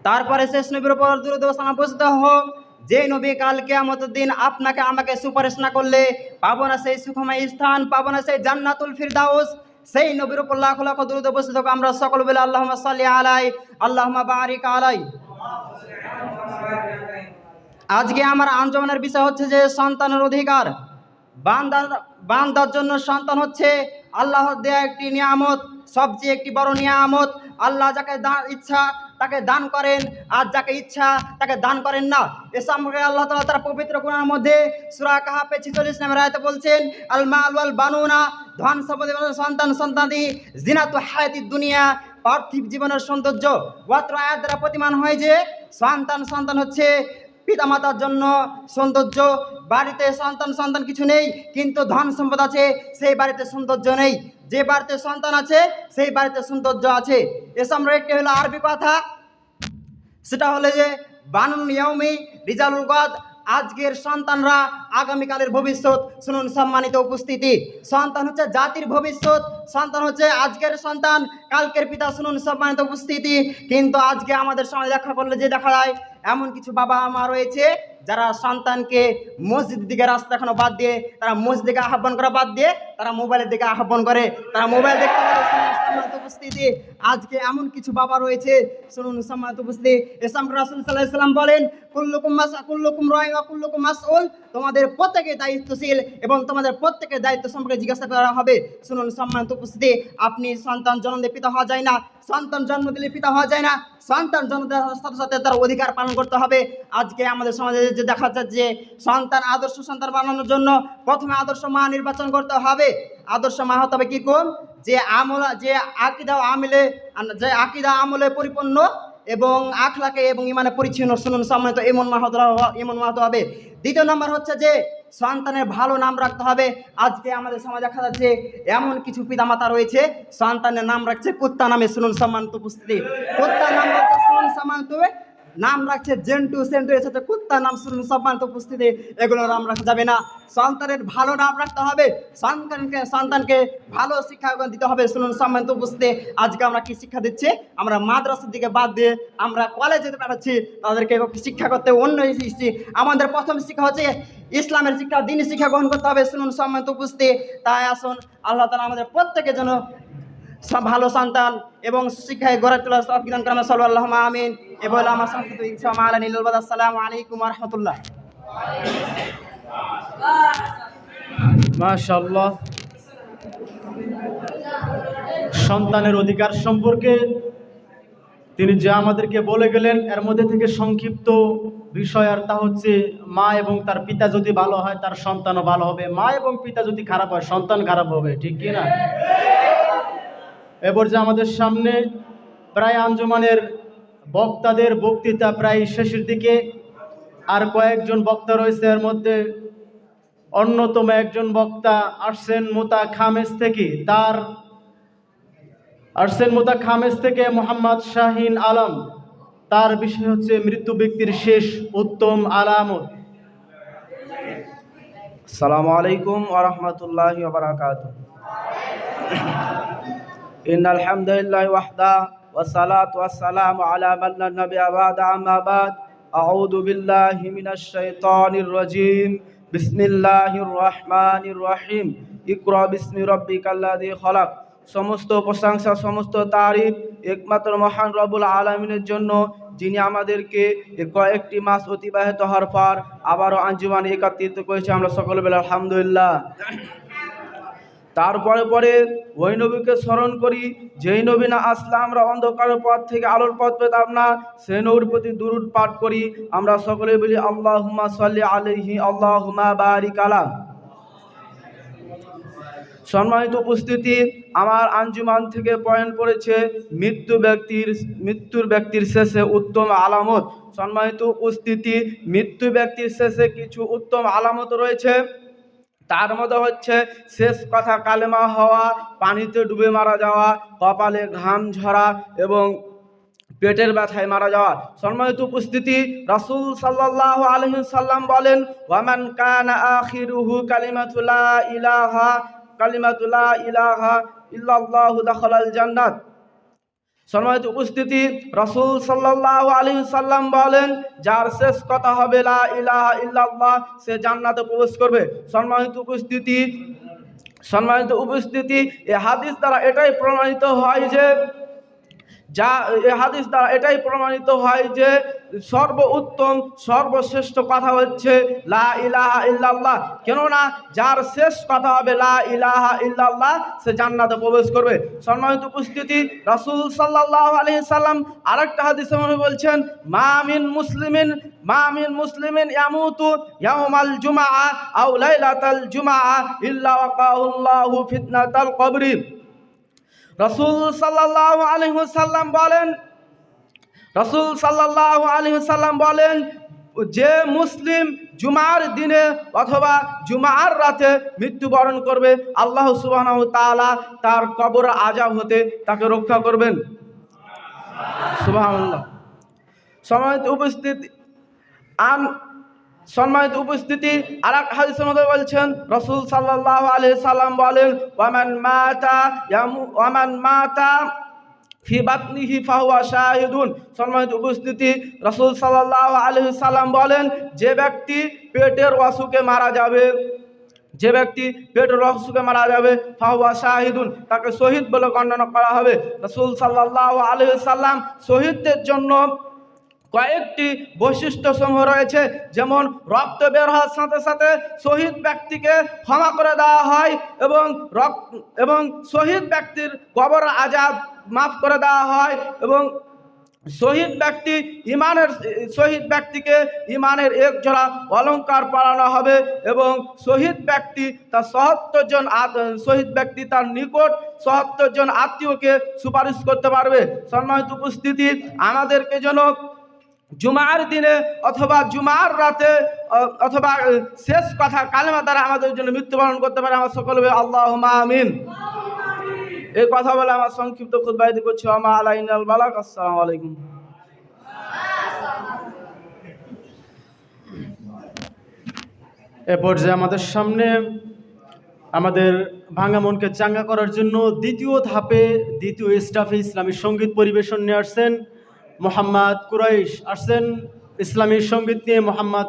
S10: তারপরে শেষ নবীর উপর দুরূদ ও সালাম বর্ষিত হোক, যে নবী কাল কিয়ামতের দিন আপনাকে আমাকে সুপারিশ না করলে পাবো না সেই সুখময় স্থান, পাবো না সেই জান্নাতুল ফিরদাউস। সেই নবীর উপর লাখ লাখ দুরূদ বর্ষিত হোক। আমরা সকল বলি আল্লাহুম্মা সাল্লি আলাই, আল্লাহুম্মা বারিক আলাই। আজকে আমার আঞ্জমানের বিষয় হচ্ছে যে সন্তানের অধিকার। বান্দার জন্য সন্তান হচ্ছে আল্লাহর দেয়া একটি নিয়ামত, সবচেয়ে একটি বড় নিয়ামত। আল্লাহ যাকে ইচ্ছা তাকে দান করেন, আর যাকে ইচ্ছা তাকে দান করেন না। এ সম্পর্কে আল্লাহ তাআলা তার পবিত্র কোরআনের মধ্যে সূরা কাহাফে 46 নম্বর আয়াতে বলছেন, আল মাল ওয়াল বানুনা, ধন সম্পদ এবং সন্তানাদি জিনাতু হায়াতিদ দুনিয়া, পার্থিব জীবনের সৌন্দর্য। অত্র আয়াত দ্বারা প্রতিমান হয় যে সন্তান হচ্ছে পিতামাতার জন্য সৌন্দর্য। বাড়িতে সন্তান কিছু নেই, কিন্তু ধন সম্পদ আছে, সেই বাড়িতে সৌন্দর্য নেই। যে বাড়িতে সন্তান আছে সেই বাড়িতে সৌন্দর্য আছে। এ সম্পর্কে একটি হলো আরবি কথা, সেটা হলো যে বানুল ইয়াউমি রিজালুল গাদ, আজকের সন্তানরা আগামীকালের ভবিষ্যৎ। শুনুন সম্মানিত উপস্থিতি, সন্তান হচ্ছে জাতির ভবিষ্যৎ, সন্তান হচ্ছে আজকের সন্তান কালকের পিতা। শুনুন সম্মানিত উপস্থিতি, কিন্তু আজকে আমাদের সমাজে দেখা করলে যে দেখা যায় এমন কিছু বাবা মা রয়েছে যারা সন্তানকে মসজিদের দিকে রাস্তা দেখানো বাদ দিয়ে, তারা মসজিদ দিকে আহ্বান করা বাদ দিয়ে তারা মোবাইলের দিকে আহ্বান করে, তারা মোবাইল দেখতে পারে। সম্মানিত উপস্থিতি, আজকে এমন কিছু বাবা রয়েছে, শুনুন সম্মানিত উপস্থিতি, ইসলাম রাসূল সাল্লাল্লাহু আলাইহি ওয়াসাল্লাম বলেন, কুল্লুকুম রাইন ওয়া কুল্লুকুম মাসউল, তোমাদের প্রত্যেকে দায়িত্বশীল এবং তোমাদের প্রত্যেকের দায়িত্ব সম্পর্কে জিজ্ঞাসা করা হবে। শুনুন সম্মানিত উপস্থিতি, আপনি সন্তান জন্ম দিয়ে পিতা হওয়া যায় না, সন্তান জন্ম দিলে পিতা হওয়া যায় না, সন্তান জন্ম দেওয়ার সাথে সাথে তার অধিকার পালন করতে হবে। আজকে আমাদের সমাজে যে দেখা যাচ্ছে যে আদর্শ সন্তান বানানোর জন্য প্রথমে আদর্শ মা নির্বাচন করতে হবে। আদর্শ মা হতে হবে কিরকম, যে আকিদা আমলে পরিপূর্ণ এবং আখলাকে এবং ইমানে পরিচ্ছন্ন। শুনুন সম্মানিত, এমন মা হতে হবে। দ্বিতীয় নম্বর হচ্ছে যে সন্তানের ভালো নাম রাখতে হবে। আজকে আমাদের সমাজে দেখা যাচ্ছে এমন কিছু পিতামাতা রয়েছে সন্তানের নাম রাখছে কুত্তা নামে। শুনুন সম্মানিত উপস্থিতি, কুত্তা নাম রাখছে, শুনুন সম্মানিত, নাম রাখছে জেন্টু সেন্টু, এর সাথে কুত্তার নাম। শুনুন সম্মানিত উপস্থিতি, এগুলো নাম রাখা যাবে না। সন্তানের ভালো নাম রাখতে হবে, সন্তানকে ভালো শিক্ষা দিতে হবে। শুনুন সম্মানিত উপস্থিতি, আজকে আমরা কি শিক্ষা দিচ্ছি, আমরা মাদ্রাসার দিকে বাদ দিয়ে আমরা কলেজে পাঠাচ্ছি তাদেরকে শিক্ষা করতে। অন্য আমাদের প্রথম শিক্ষা হচ্ছে ইসলামের শিক্ষা, দ্বীনি শিক্ষা গ্রহণ করতে হবে। শুনুন সম্মানিত উপস্থিতি, তাই আসুন আল্লাহ তাআলা আমাদের প্রত্যেকের জন্য সব ভালো সন্তান এবং শিক্ষায় গড়ে তোলার সব বিধান করেন। সাল্লাল্লাহু আমিন। এ বলে আমার সংক্ষিপ্ত ইনশাআল্লাহ আসসালামু আলাইকুম ওয়া রাহমাতুল্লাহ।
S1: মাশাআল্লাহ। সন্তানের অধিকার সম্পর্কে তিনি যা আমাদেরকে বলে গেলেন, এর মধ্যে থেকে সংক্ষিপ্ত বিষয় আর তা হচ্ছে মা এবং তার পিতা যদি ভালো হয় তার সন্তানও ভালো হবে, মা এবং পিতা যদি খারাপ হয় সন্তান খারাপ হবে, ঠিক কি না? এবার যে আমাদের সামনে প্রায় আঞ্জুমানের বক্তাদের বক্তৃতা প্রায় শেষের দিকে, আর কয়েকজন বক্তা রয়েছে। এর মধ্যে অন্যতম একজন বক্তা আসছেন মোতা খামেস থেকে মোহাম্মদ শাহিন আলম। তার বিষয় হচ্ছে মৃত্যু ব্যক্তির শেষ উত্তম আলামত।
S11: আসসালামু আলাইকুম ওয়া রাহমাতুল্লাহি ওয়া বারাকাতুহু। ইন্নাল হামদুলিল্লাহি ওয়াহদা ওয়াস সালাতু ওয়াস সালামু আলা মান লা নাবিয়্যা বা'দা, আম্মা বা'দ। আউযু বিল্লাহি মিনাশ শাইতানির রাজীম। বিসমিল্লাহির রহমানির রহিম। ইকরা বিসমি রাব্বিকাল্লাযী খালাক। সমস্ত প্রশংসা, সমস্ত তারিফ একমাত্র মহান রব্বুল আলামিনের জন্য, যিনি আমাদেরকে কয়েকটি মাস অতিবাহিত হওয়ার পর আবারও আঞ্জুমানে একত্রিত করেছে। আমরা সকলে বলি আলহামদুলিল্লাহ। তারপরে ওই নবীকে স্মরণ করি যেই নবী না আসলে আমরা অন্ধকারের পথ থেকে আলোর পথ পেতাম না। সেই নবীর প্রতি দুরূদ পাঠ করি। আমরা সকলে বলি আল্লাহুম্মা সাল্লি আলাইহি, আল্লাহুম্মা বারিক আলা। সম্মানিত উপস্থিতি, আমার আঞ্জুমান থেকে পয়েন্ট পড়েছে মৃত্যুর ব্যক্তির শেষে উত্তম আলামত। সম্মানিত উপস্থিতি, মৃত্যু ব্যক্তির শেষে কিছু উত্তম আলামত রয়েছে। তার মধ্যে হচ্ছে শেষ কথা কালেমা হওয়া, পানিতে ডুবে মারা যাওয়া, কপালে ঘাম ঝরা এবং পেটের ব্যথায় মারা যাওয়া। সম্মানিত উপস্থিতি, রাসূল সাল্লাল্লাহু আলাইহি সাল্লাম বলেন, ওয়ামান কানা আখিরুহু কালিমাতু লা ইলাহা ইল্লাল্লাহু দাখালাল জান্নাত। সম্মানিত উপস্থিতি, রাসূল সাল্লাল্লাহু আলাইহি সাল্লাম বলেন, যার শেষ কথা হবে লা ইলাহা ইল্লাল্লাহ, সে জান্নাতে প্রবেশ করবে। সম্মানিত উপস্থিতি, এই হাদিস দ্বারা এটাই প্রমাণিত হয় যে সর্বোত্তম সর্বশ্রেষ্ঠ কথা হচ্ছে লা ইলাহা ইল্লাল্লাহ। কেননা যার শেষ কথা হবে লা ইলাহা ইল্লাল্লাহ, সে জান্নাতে প্রবেশ করবে। সম্মানিত উপস্থিতি, রাসূল সাল্লাল্লাহু আলাইহি সাল্লাম আরেকটা হাদিসে বলছেন, মা মিন মুসলিমিন ইয়ামুতু ইয়াউমাল জুমআ আও লাইলাতাল জুমআ ইল্লা ওয়াকাহুল্লাহু ফিতনাতাল কবরি। রাসূল সাল্লাল্লাহু আলাইহি সাল্লাম বলেন, যে মুসলিম জুমার দিনে অথবা জুমার রাতে মৃত্যুবরণ করবে, আল্লাহ সুবহানাহু ওয়া তাআলা তার কবর আযাব হতে তাকে রক্ষা করবেন। সুবহানাল্লাহ। সম্মানিত উপস্থিতি, আরেক হাদিসের মধ্যে বলছেন, রাসূল সাল্লাল্লাহু আলাইহি সাল্লাম বলেন, ওয়ামান মাতা ফি বাতনিহি ফাহুয়া শাহিদুন। সম্মানিত উপস্থিতি, রাসূল সাল্লাল্লাহু আলাইহি সাল্লাম বলেন, যে ব্যক্তি পেটের অসুখে মারা যাবে ফাহুয়া শাহিদুন, তাকে শহীদ বলে গণনা করা হবে। রাসূল সাল্লাল্লাহু আলাইহি সাল্লাম শহীদদের জন্য কয়েকটি বৈশিষ্ট্য সমূহ রয়েছে, যেমন রক্ত বের হওয়ার সাথে সাথে শহীদ ব্যক্তিকে ক্ষমা করে দেওয়া হয় এবং শহীদ ব্যক্তির কবর আযাব মাফ করে দেওয়া হয় এবং শহীদ ব্যক্তিকে ইমানের এক জোড়া অলংকার পরানো হবে এবং শহীদ ব্যক্তি তার নিকট ৭৭ জন আত্মীয়কে সুপারিশ করতে পারবে। সম্মানিত উপস্থিতি, আমাদেরকে যেন জুমার দিনে অথবা জুমার রাতে অথবা শেষ কথা কালেমা দ্বারা আমাদের জন্য মৃত্যুবরণ করতে পারে। আমার সকলে আল্লাহুম্মা আমিন। এই কথা বলে আমার সংক্ষিপ্ত খুতবা করছি। ওয়া আলাইনাল বালাগ। আসসালামু আলাইকুম।
S1: এ পর্যায়ে আমাদের সামনে আমাদের ভাঙা মনকে চাঙ্গা করার জন্য দ্বিতীয় স্টাফে ইসলামী সঙ্গীত পরিবেশন নিয়ে আসছেন মোহাম্মদ কুরাইশ। ইসলামী সঙ্গীত নিয়ে মোহাম্মদ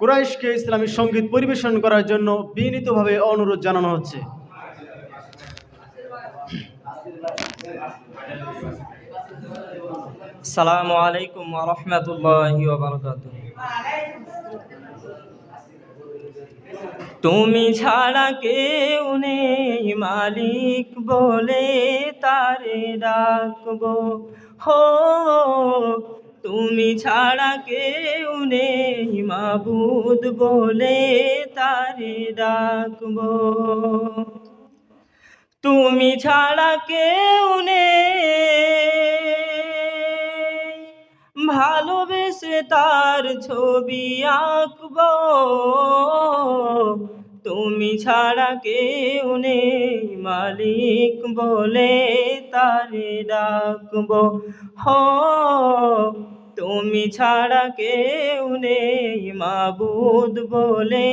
S1: কুরাইশকে ইসলামী সঙ্গীত পরিবেশন করার জন্য বিনীতভাবে অনুরোধ জানানো হচ্ছে।
S8: আসসালামু আলাইকুম ওয়া রাহমাতুল্লাহি ওয়া বারাকাতুহু। তুমি ছাড়া কেউ নেই মালিক বলে তারে ডাকবো, হো তুমি ছাড়া কেউ নেই মাবুদ বলে তারে ডাকবো, তুমি ছাড়া কেউ নেই ভালোবেসে তার ছবি আঁকবো, তুমি ছাড়া কেউ নেই মালিক বলে তারে ডাকবো, হো তুমি ছাড়া কেউ নেই মাবুদ বলে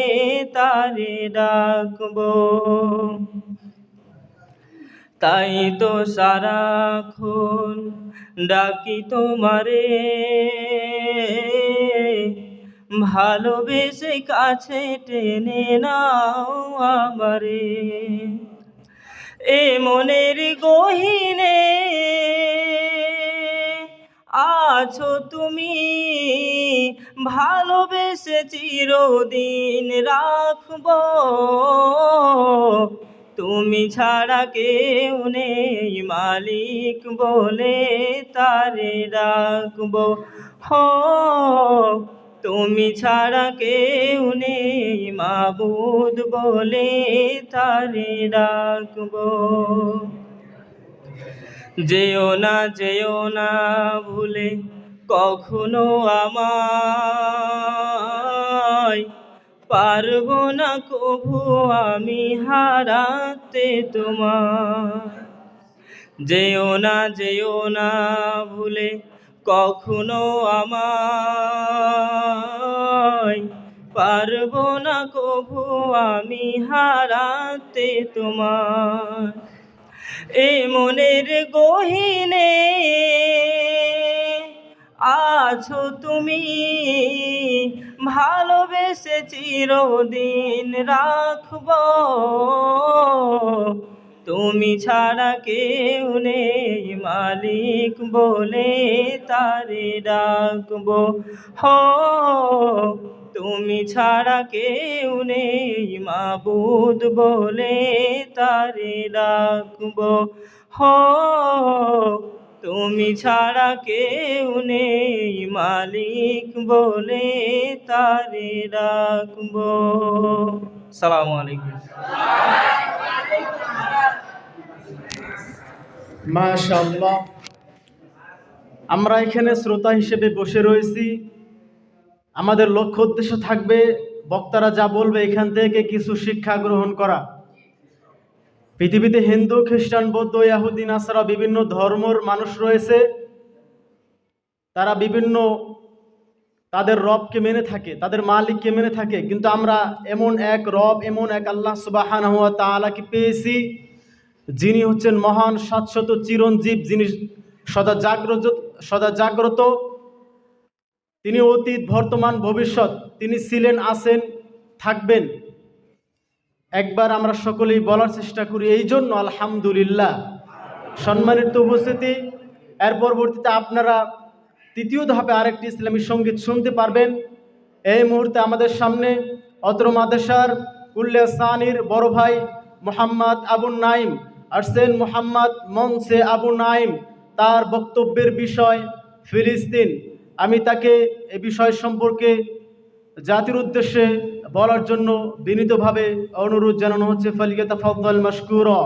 S8: তারে ডাকবো। তাই তো সারাক্ষণ ডাকি তোমারে, ভালোবেসে কাছে টেনে নাও আমারে, এ মনের গহীনে আছো তুমি, ভালোবেসে চিরদিন রাখবো, তুমি ছাড়া কেউ নেই মালিক বলে তারে ডাকবো, হো তুমি ছাড়া কেউ নেই মাবুদ বলে তারে ডাকবো। যেও না ভুলে কখনো আমায়, পারবো না কভু আমি হারাতে তোমায়,
S7: যেও না ভুলে কখনো আমায়, পারবো না কভু আমি হারাতে তোমার। এ মনের গহীনে আছো তুমি, ভালোবেসে চিরদিন রাখবো, তুমি ছাড়া কেউ নেই মালিক বলে তারে ডাকবো। হো, তুমি ছাড়া কেউ নেই মাবুদ বলে তারে ডাকবো। হো, তুমি ছাড়া কেউ নেই মালিক বলে তারে ডাকবো। আসসালামু আলাইকুম।
S1: মাশাআল্লাহ, আমরা এখানে শ্রোতা হিসেবে বসে রয়েছি। আমাদের লক্ষ্য উদ্দেশ্য থাকবে বক্তারা যা বলবে এখান থেকে কিছু শিক্ষা গ্রহণ করা। পৃথিবীতে হিন্দু, খ্রিস্টান, বৌদ্ধ, ইহুদি, নাসারা বিভিন্ন ধর্মের মানুষ রয়েছে। তারা বিভিন্ন তাদের রবকে মেনে থাকে, তাদের মালিককে মেনে থাকে, কিন্তু আমরা এমন এক রব, এমন এক আল্লাহ সুবহানাহু ওয়া তাআলাকে পেয়েছি যিনি হচ্ছেন মহান, শাশ্বত, চিরঞ্জীব, যিনি সদা জাগ্রত। তিনি অতীত, বর্তমান, ভবিষ্যৎ, তিনি ছিলেন, আছেন, থাকবেন। একবার আমরা সকলেই বলার চেষ্টা করি এই জন্য আলহামদুলিল্লাহ। সম্মানিত উপস্থিতি, এর পরবর্তীতে আপনারা তৃতীয় ধাপে আরেকটি ইসলামী সঙ্গীত শুনতে পারবেন। এই মুহূর্তে আমাদের সামনে অত্র মাদ্রাসার কুল্লিয়া সানির বড় ভাই মোহাম্মদ আবু নাইম আসছেন। মোহাম্মদ মনসে আবু নাইম, তার বক্তব্যের বিষয় ফিলিস্তিন। আমি তাকে এ বিষয় সম্পর্কে জাতির উদ্দেশ্যে বলার জন্য বিনীতভাবে অনুরোধ জানানো হচ্ছে। ফালিয়াতাফাদ্দাল মাশকুরা।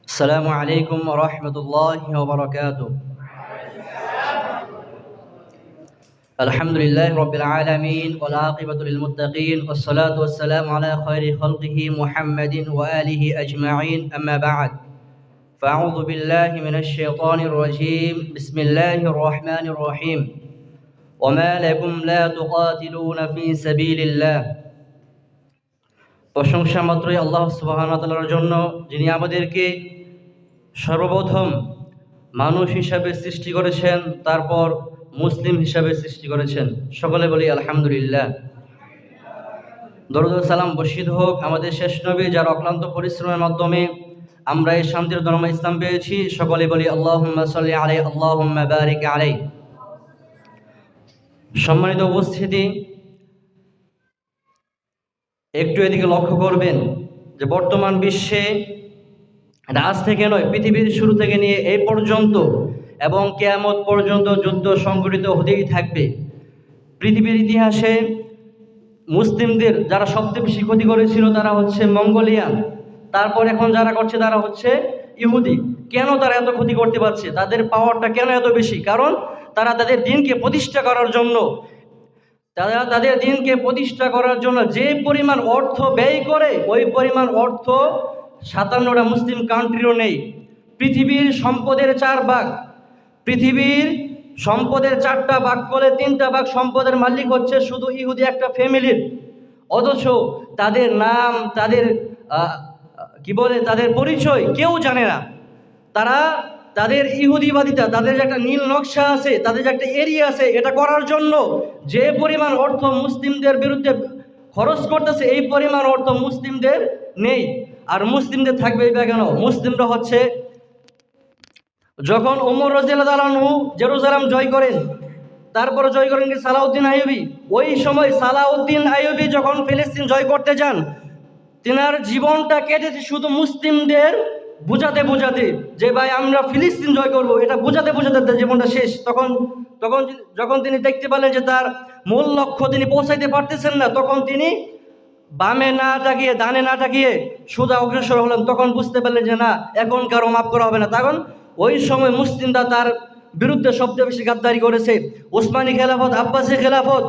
S12: আসসালামু আলাইকুম ওয়া রাহমাতুল্লাহি ওয়া বারাকাতুহু। আলহামদুলিল্লাহি রাব্বিল আলামিন ওয়াল আকিবাতু লিল মুত্তাকিন ওয়াস সালাতু ওয়াস সালামু আলা খায়রি খালকিহি মুহাম্মাদিন ওয়া আলিহি আজমাইন, আম্মা বা'দ। فأعوذ بالله من الشيطان الرجيم. بسم الله الرحمن الرحيم. وما لكم لا تقاتلون في سبيل الله. প্রশংসা মাত্রই আল্লাহ সুবহানাহু ওয়া তাআলার জন্য, যিনি আমাদেরকে সর্বপ্রথম মানুষ হিসাবে সৃষ্টি করেছেন, তারপর মুসলিম হিসাবে সৃষ্টি করেছেন। সকলে বলি আলহামদুলিল্লাহ। দরুদ ও সালাম বর্ষিত হোক আমাদের শেষ নবী, যার অক্লান্ত পরিশ্রমের মাধ্যমে আমরা এই শান্তির ধর্ম ইসলাম পেয়েছি। সকলে বলি আল্লাহুম্মা সাল্লি আলাইহি, আল্লাহুম্মা বারিক আলাইহি। সম্মানিত উপস্থিতি, একটু এদিকে লক্ষ্য করবেন যে বর্তমান বিশ্বে আজ থেকে নয়, পৃথিবীর শুরু থেকে নিয়ে এই পর্যন্ত এবং কিয়ামত পর্যন্ত যুদ্ধ সংঘটিত হতেই থাকবে। পৃথিবীর ইতিহাসে মুসলিমদের যারা সবচেয়ে বেশি ক্ষতি করেছিল তারা হচ্ছে মঙ্গোলিয়ান, তারপর এখন যারা করছে তারা হচ্ছে ইহুদি। কেন তারা এত ক্ষতি করতে পারছে? তাদের পাওয়ারটা কেন এত বেশি? কারণ তারা তাদের দিনকে প্রতিষ্ঠা করার জন্য যে পরিমাণ অর্থ ব্যয় করে, ওই পরিমাণ অর্থ 57টা মুসলিম কান্ট্রিরও নেই। পৃথিবীর সম্পদের 4 ভাগ, পৃথিবীর সম্পদের 4টা ভাগ করে 3টা ভাগ সম্পদের মালিক হচ্ছে শুধু ইহুদি একটা ফ্যামিলির। অথচ তাদের নাম, তাদের তাদের পরিচয় কেউ জানে না। তারা তাদের ইহুদিবাদিতা, তাদের যে একটা নীল নকশা আছে, তাদের যে একটা এরিয়া আছে, এটা করার জন্য যে পরিমাণ অর্থ মুসলিমদের বিরুদ্ধে খরচ করতেছে, এই পরিমাণ অর্থ মুসলিমদের নেই। আর মুসলিমদের থাকবে বা কেন? মুসলিমরা হচ্ছে, যখন ওমর রাদিয়াল্লাহু আনহু জেরুজালেম জয় করেন, তারপরে জয় করেন কি সালাউদ্দিন আইয়ুবী। ওই সময় সালাউদ্দিন আইয়ুবী যখন ফিলিস্তিন জয় করতে যান, তিনার জীবনটা কেটেছে শুধু মুসলিমদের বোঝাতে যে ভাই আমরা ফিলিস্তিন জয় করব, এটা বোঝাতে তার জীবনটা শেষ। যখন তিনি দেখতে পেলেন যে তার মূল লক্ষ্য তিনি পৌঁছাইতে পারতেছেন না, তখন তিনি বামে না তাকিয়ে, ডানে না তাকিয়ে সোজা অগ্রসর হলেন। তখন বুঝতে পারলেন যে না, এখন কারো মাফ করা হবে না। তখন ওই সময় মুসলিমরা তার বিরুদ্ধে সবচেয়ে বেশি গাদ্দারি করেছে। ওসমানী খেলাফত, আব্বাসী খেলাফত,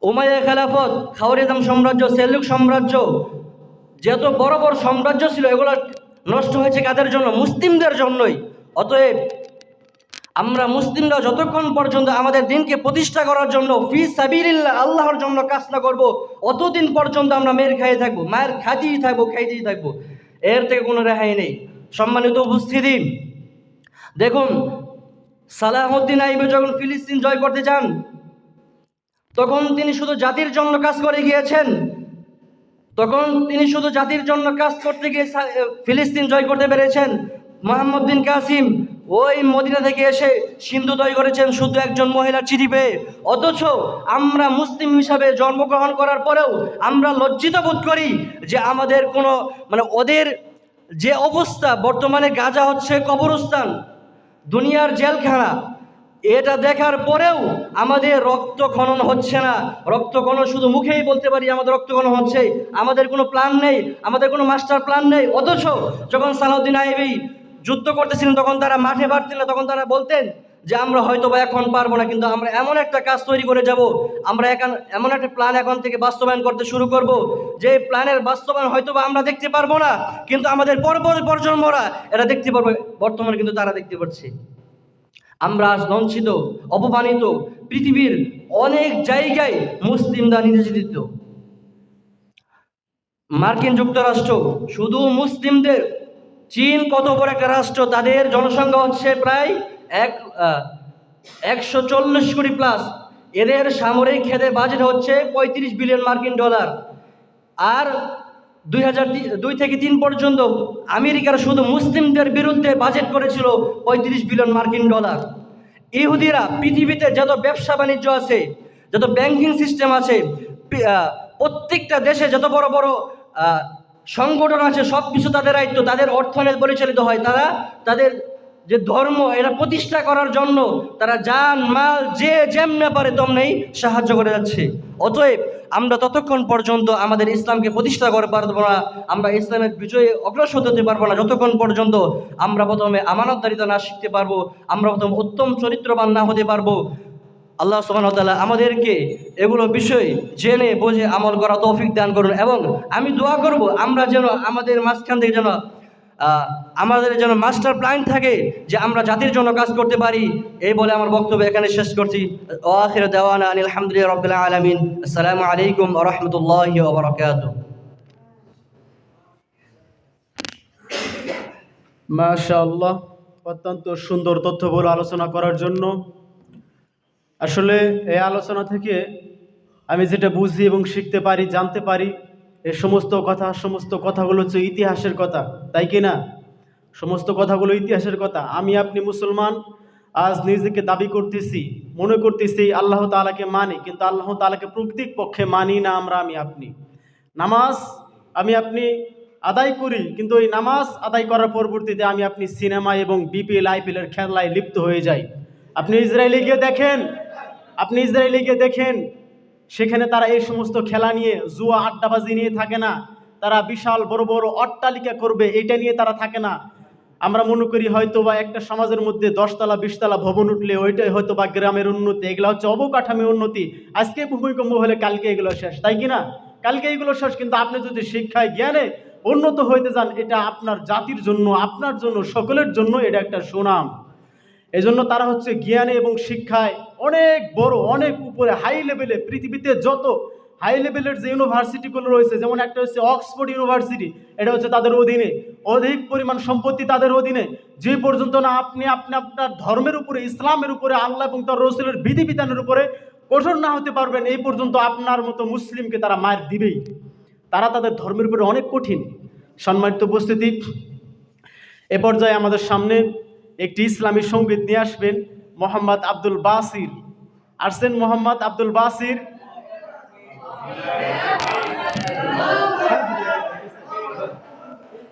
S12: উমাইয়া খেলাফত, খাওয়ারিজম সাম্রাজ্য, সেলুক সাম্রাজ্য, যত বড় বড় সাম্রাজ্য ছিল এগুলো নষ্ট হয়েছে কাদের জন্য? মুসলিমদের জন্যই। অতএব আমরা মুসলিমরা যতক্ষণ পর্যন্ত আমাদের দিনকে প্রতিষ্ঠা করার জন্য ফি সাবিলিল্লাহ আল্লাহর জন্য কাজ না করবো, অতদিন পর্যন্ত আমরা মেয়ের খাইয়ে থাকবো, মায়ের খাইতেই থাকবো, এর থেকে কোনো রেহাই নেই। সম্মানিত উপস্থিতি, দেখুন সালাহউদ্দিন আইয়ুবী যখন ফিলিস্তিন জয় করতে যান, তখন তিনি শুধু জাতির জন্য কাজ করে গিয়েছেন। তখন তিনি শুধু জাতির জন্য কাজ করতে গিয়ে ফিলিস্তিন জয় করতে পেরেছেন। মোহাম্মদ বিন কাসিম ওই মদিনা থেকে এসে সিন্ধু জয় করেছেন শুধু একজন মহিলার চিঠি পেয়ে। অথচ আমরা মুসলিম হিসাবে জন্মগ্রহণ করার পরেও আমরা লজ্জিত বোধ করি যে আমাদের কোনো ওদের যে অবস্থা বর্তমানে, গাজা হচ্ছে কবরস্থান, দুনিয়ার জেলখানা, এটা দেখার পরেও আমাদের রক্ত খনন হচ্ছে না। রক্ত খনন শুধু মুখেই বলতে পারি আমাদের রক্ত খনন হচ্ছে, আমাদের কোনো প্ল্যান নেই, আমাদের কোনো মাস্টার প্ল্যান নেই। অথচ যখন সালাহউদ্দিন আইয়ুবী যুদ্ধ করতেছিলেন, তখন তারা মাঠে বাড়ছিলেন, তখন তারা বলতেন যে আমরা হয়তো বা এখন পারবো না, কিন্তু আমরা এমন একটা কাজ তৈরি করে যাব, আমরা এমন একটা প্ল্যান এখন থেকে বাস্তবায়ন করতে শুরু করব, যে প্ল্যানের বাস্তবায়ন হয়তো বা আমরা দেখতে পারবো না, কিন্তু আমাদের পরবর্তী প্রজন্মরা এটা দেখতে পারবো। বর্তমানে কিন্তু তারা দেখতে পাচ্ছে। আমরা আজ লঞ্চিত, অপমানিত, পৃথিবীর অনেক জায়গায় মুসলিমরা নির্যাতিত। মার্কিন যুক্তরাষ্ট্র শুধু মুসলিমদের, চীন কত বড় একটা রাষ্ট্র, তাদের জনসংখ্যা হচ্ছে প্রায় 140 কোটি প্লাস, এদের সামরিক খাতে বাজেট হচ্ছে 35 বিলিয়ন মার্কিন ডলার। আর 2002 থেকে 2003 পর্যন্ত আমেরিকার শুধু মুসলিমদের বিরুদ্ধে বাজেট করেছিল 35 বিলিয়ন মার্কিন ডলার। ইহুদিরা পৃথিবীতে যত ব্যবসা বাণিজ্য আছে, যত ব্যাংকিং সিস্টেম আছে, প্রত্যেকটা দেশে যত বড় বড় সংগঠন আছে, সব কিছু তাদের দায়িত্ব, তাদের অর্থনীতি পরিচালিত হয়। তারা তাদের যে ধর্ম এটা প্রতিষ্ঠা করার জন্য তারা জান মাল যে যেমনে পারে তেমনি সাহায্য করে যাচ্ছে। অতএব আমরা ততক্ষণ পর্যন্ত আমাদের ইসলামকে প্রতিষ্ঠা করতে পারবো না, আমরা ইসলামের বিজয়ে অগ্রসর হতে পারবো না যতক্ষণ পর্যন্ত আমরা প্রথমে আমানতদারিতা না শিখতে পারবো, আমরা প্রথমে উত্তম চরিত্রবান না হতে পারবো। আল্লাহ সুবহানাহু ওয়া তাআলা আমাদেরকে এগুলো বিষয় জেনে বুঝে আমল করা তৌফিক দান করুন। এবং আমি দোয়া করব আমরা যেন আমাদের মাঝখান থেকে আমাদের যেন মাস্টার প্ল্যান থাকে যে আমরা জাতির জন্য কাজ করতে পারি। এই বলে আমার বক্তব্য এখানে শেষ করছি। আখির দাওয়ানা আনিল হামদুলিল্লাহি রাব্বিল আলামিন। আসসালামু আলাইকুম ওয়া রাহমাতুল্লাহি ওয়া বারাকাতুহু।
S1: মাশাআল্লাহ, অত্যন্ত সুন্দর তথ্যবহুল আলোচনা করার জন্য। আসলে এই আলোচনা থেকে আমি যেটা বুঝি এবং শিখতে পারি, জানতে পারি, এই সমস্ত কথাগুলো হচ্ছে ইতিহাসের কথা, তাই কি না? সমস্ত কথাগুলো ইতিহাসের কথা। আমি আপনি মুসলমান, আজ নিজেকে দাবি করতেছি, মনে করতেছি আল্লাহ তাআলাকে মানি, কিন্তু আল্লাহ তাআলাকে প্রকৃত পক্ষে মানি না আমি আপনি। নামাজ আমি আপনি আদায় করি, কিন্তু ওই নামাজ আদায় করার পরবর্তীতে আমি আপনি সিনেমা এবং বিপিএল আইপিএলের খেলায় লিপ্ত হয়ে যাই। আপনি ইসরায়েলে গিয়ে দেখেন, সেখানে তারা এই সমস্ত খেলা নিয়ে, জুয়া আড্ডাবাজি নিয়ে থাকে না, তারা বিশাল বড় বড় অট্টালিকা করবে এটা নিয়ে তারা থাকে না। আমরা মনে করি হয়তো বা একটা সমাজের মধ্যে 10 তলা 20 তলা ভবন উঠলে ওইটাই হয়তো বা গ্রামের উন্নতি, এগুলো হচ্ছে অবকাঠামো উন্নতি। আজকে ভূমিকম্প হলে কালকে এগুলো শেষ, তাই কি না? কালকে এগুলো শেষ। কিন্তু আপনি যদি শিক্ষায় জ্ঞানে উন্নত হইতে যান, এটা আপনার জাতির জন্য, আপনার জন্য, সকলের জন্য এটা একটা সুনাম। এজন্য তারা হচ্ছে জ্ঞানে এবং শিক্ষায় অনেক বড়, অনেক উপরে, হাই লেভেলে। পৃথিবীতে যত হাই লেভেলের যে ইউনিভার্সিটিগুলো রয়েছে, যেমন একটা হচ্ছে অক্সফোর্ড ইউনিভার্সিটি, এটা হচ্ছে তাদের অধীনে, অধিক পরিমাণ সম্পত্তি তাদের অধীনে। যে পর্যন্ত না আপনি আপনার ধর্মের উপরে, ইসলামের উপরে, আল্লাহ এবং তার রাসূলের বিধিবিধানের উপরে কঠোর না হতে পারবেন, এই পর্যন্ত আপনার মতো মুসলিমকে তারা মার দিবেই। তারা তাদের ধর্মের উপরে অনেক কঠিন। সম্মানিত উপস্থিতি, এ পর্যায়ে আমাদের সামনে একটি ইসলামী সঙ্গীত নিয়ে আসবেন মোহাম্মদ আব্দুল বাসির। আসছেন মোহাম্মদ আব্দুল বাসির।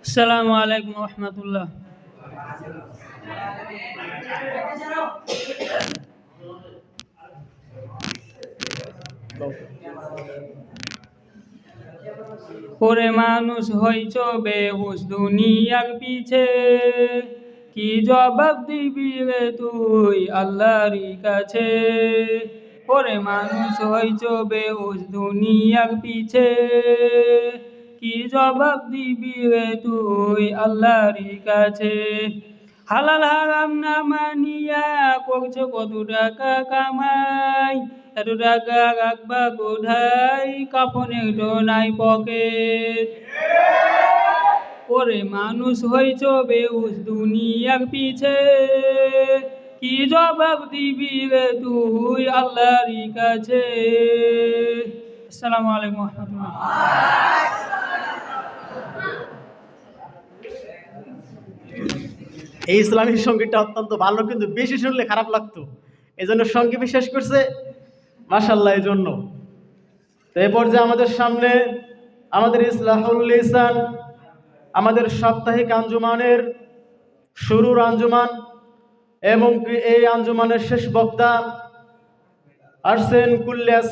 S13: আসসালামু আলাইকুম ওয়া রাহমাতুল্লাহ। ওরে মানুষ হইছ বেহুশ দুনিয়ার পিছে, কি জবাব দিবি রে তুই আল্লাহর কাছে? ওরে মানুষ হইছ বেহুশ দুনিয়ার পিছে, কি জবাব দিবি রে তুই আল্লাহর কাছে? হালাল হারাম না মানিয়া করছো কত টাকা কামাই, এত টাকা রাখবা কোথায়, কাফনের তো নাই পকেট। ওরে মানুষ হইছ বেহুশ দুনিয়ার পিছে, কি জবাব দিবি রে তুই আল্লাহর কাছে? আসসালামু আলাইকুম রহমতুল্লাহ।
S1: এই ইসলামিক সঙ্গীতটা অত্যন্ত ভালো, কিন্তু বেশি শুনলে খারাপ লাগতো, এই জন্য সঙ্গী বিশেষ করছে, মাশাল্লাহ। এই জন্য তো এই পর্যায়ে আমাদের সামনে আমাদের ইসলাহুল লিসান, আমাদের সাপ্তাহিক আঞ্জুমানের শুরুর আঞ্জুমান এবং এই আঞ্জুমানের শেষ বক্তা আসছেন কুল্লিয়া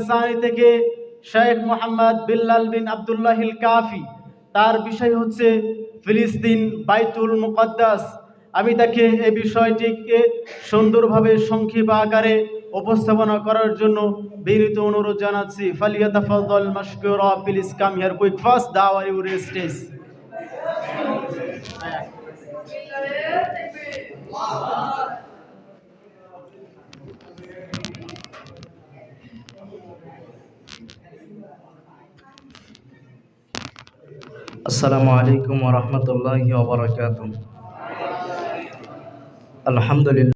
S1: সানি থেকে শেখ মোহাম্মদ বিল্লাল বিন আব্দুল্লাহিল কাফি। তার বিষয় হচ্ছে ফিলিস্তিন বাইতুল মুকদ্দাস। আমি তাকে এই বিষয়টিকে সুন্দরভাবে সংক্ষিপ্ত আকারে উপস্থাপনা করার জন্য বিনীত অনুরোধ জানাচ্ছি। ফালিয়াতাফাদ্দাল মাশকুরা, please come here quick fast, দাও আর ইউর স্টেজ।
S11: আসসালামু আলাইকুম ওয়া রাহমাতুল্লাহি ওয়া বারাকাতুহু। আলহামদুলিল্লাহ।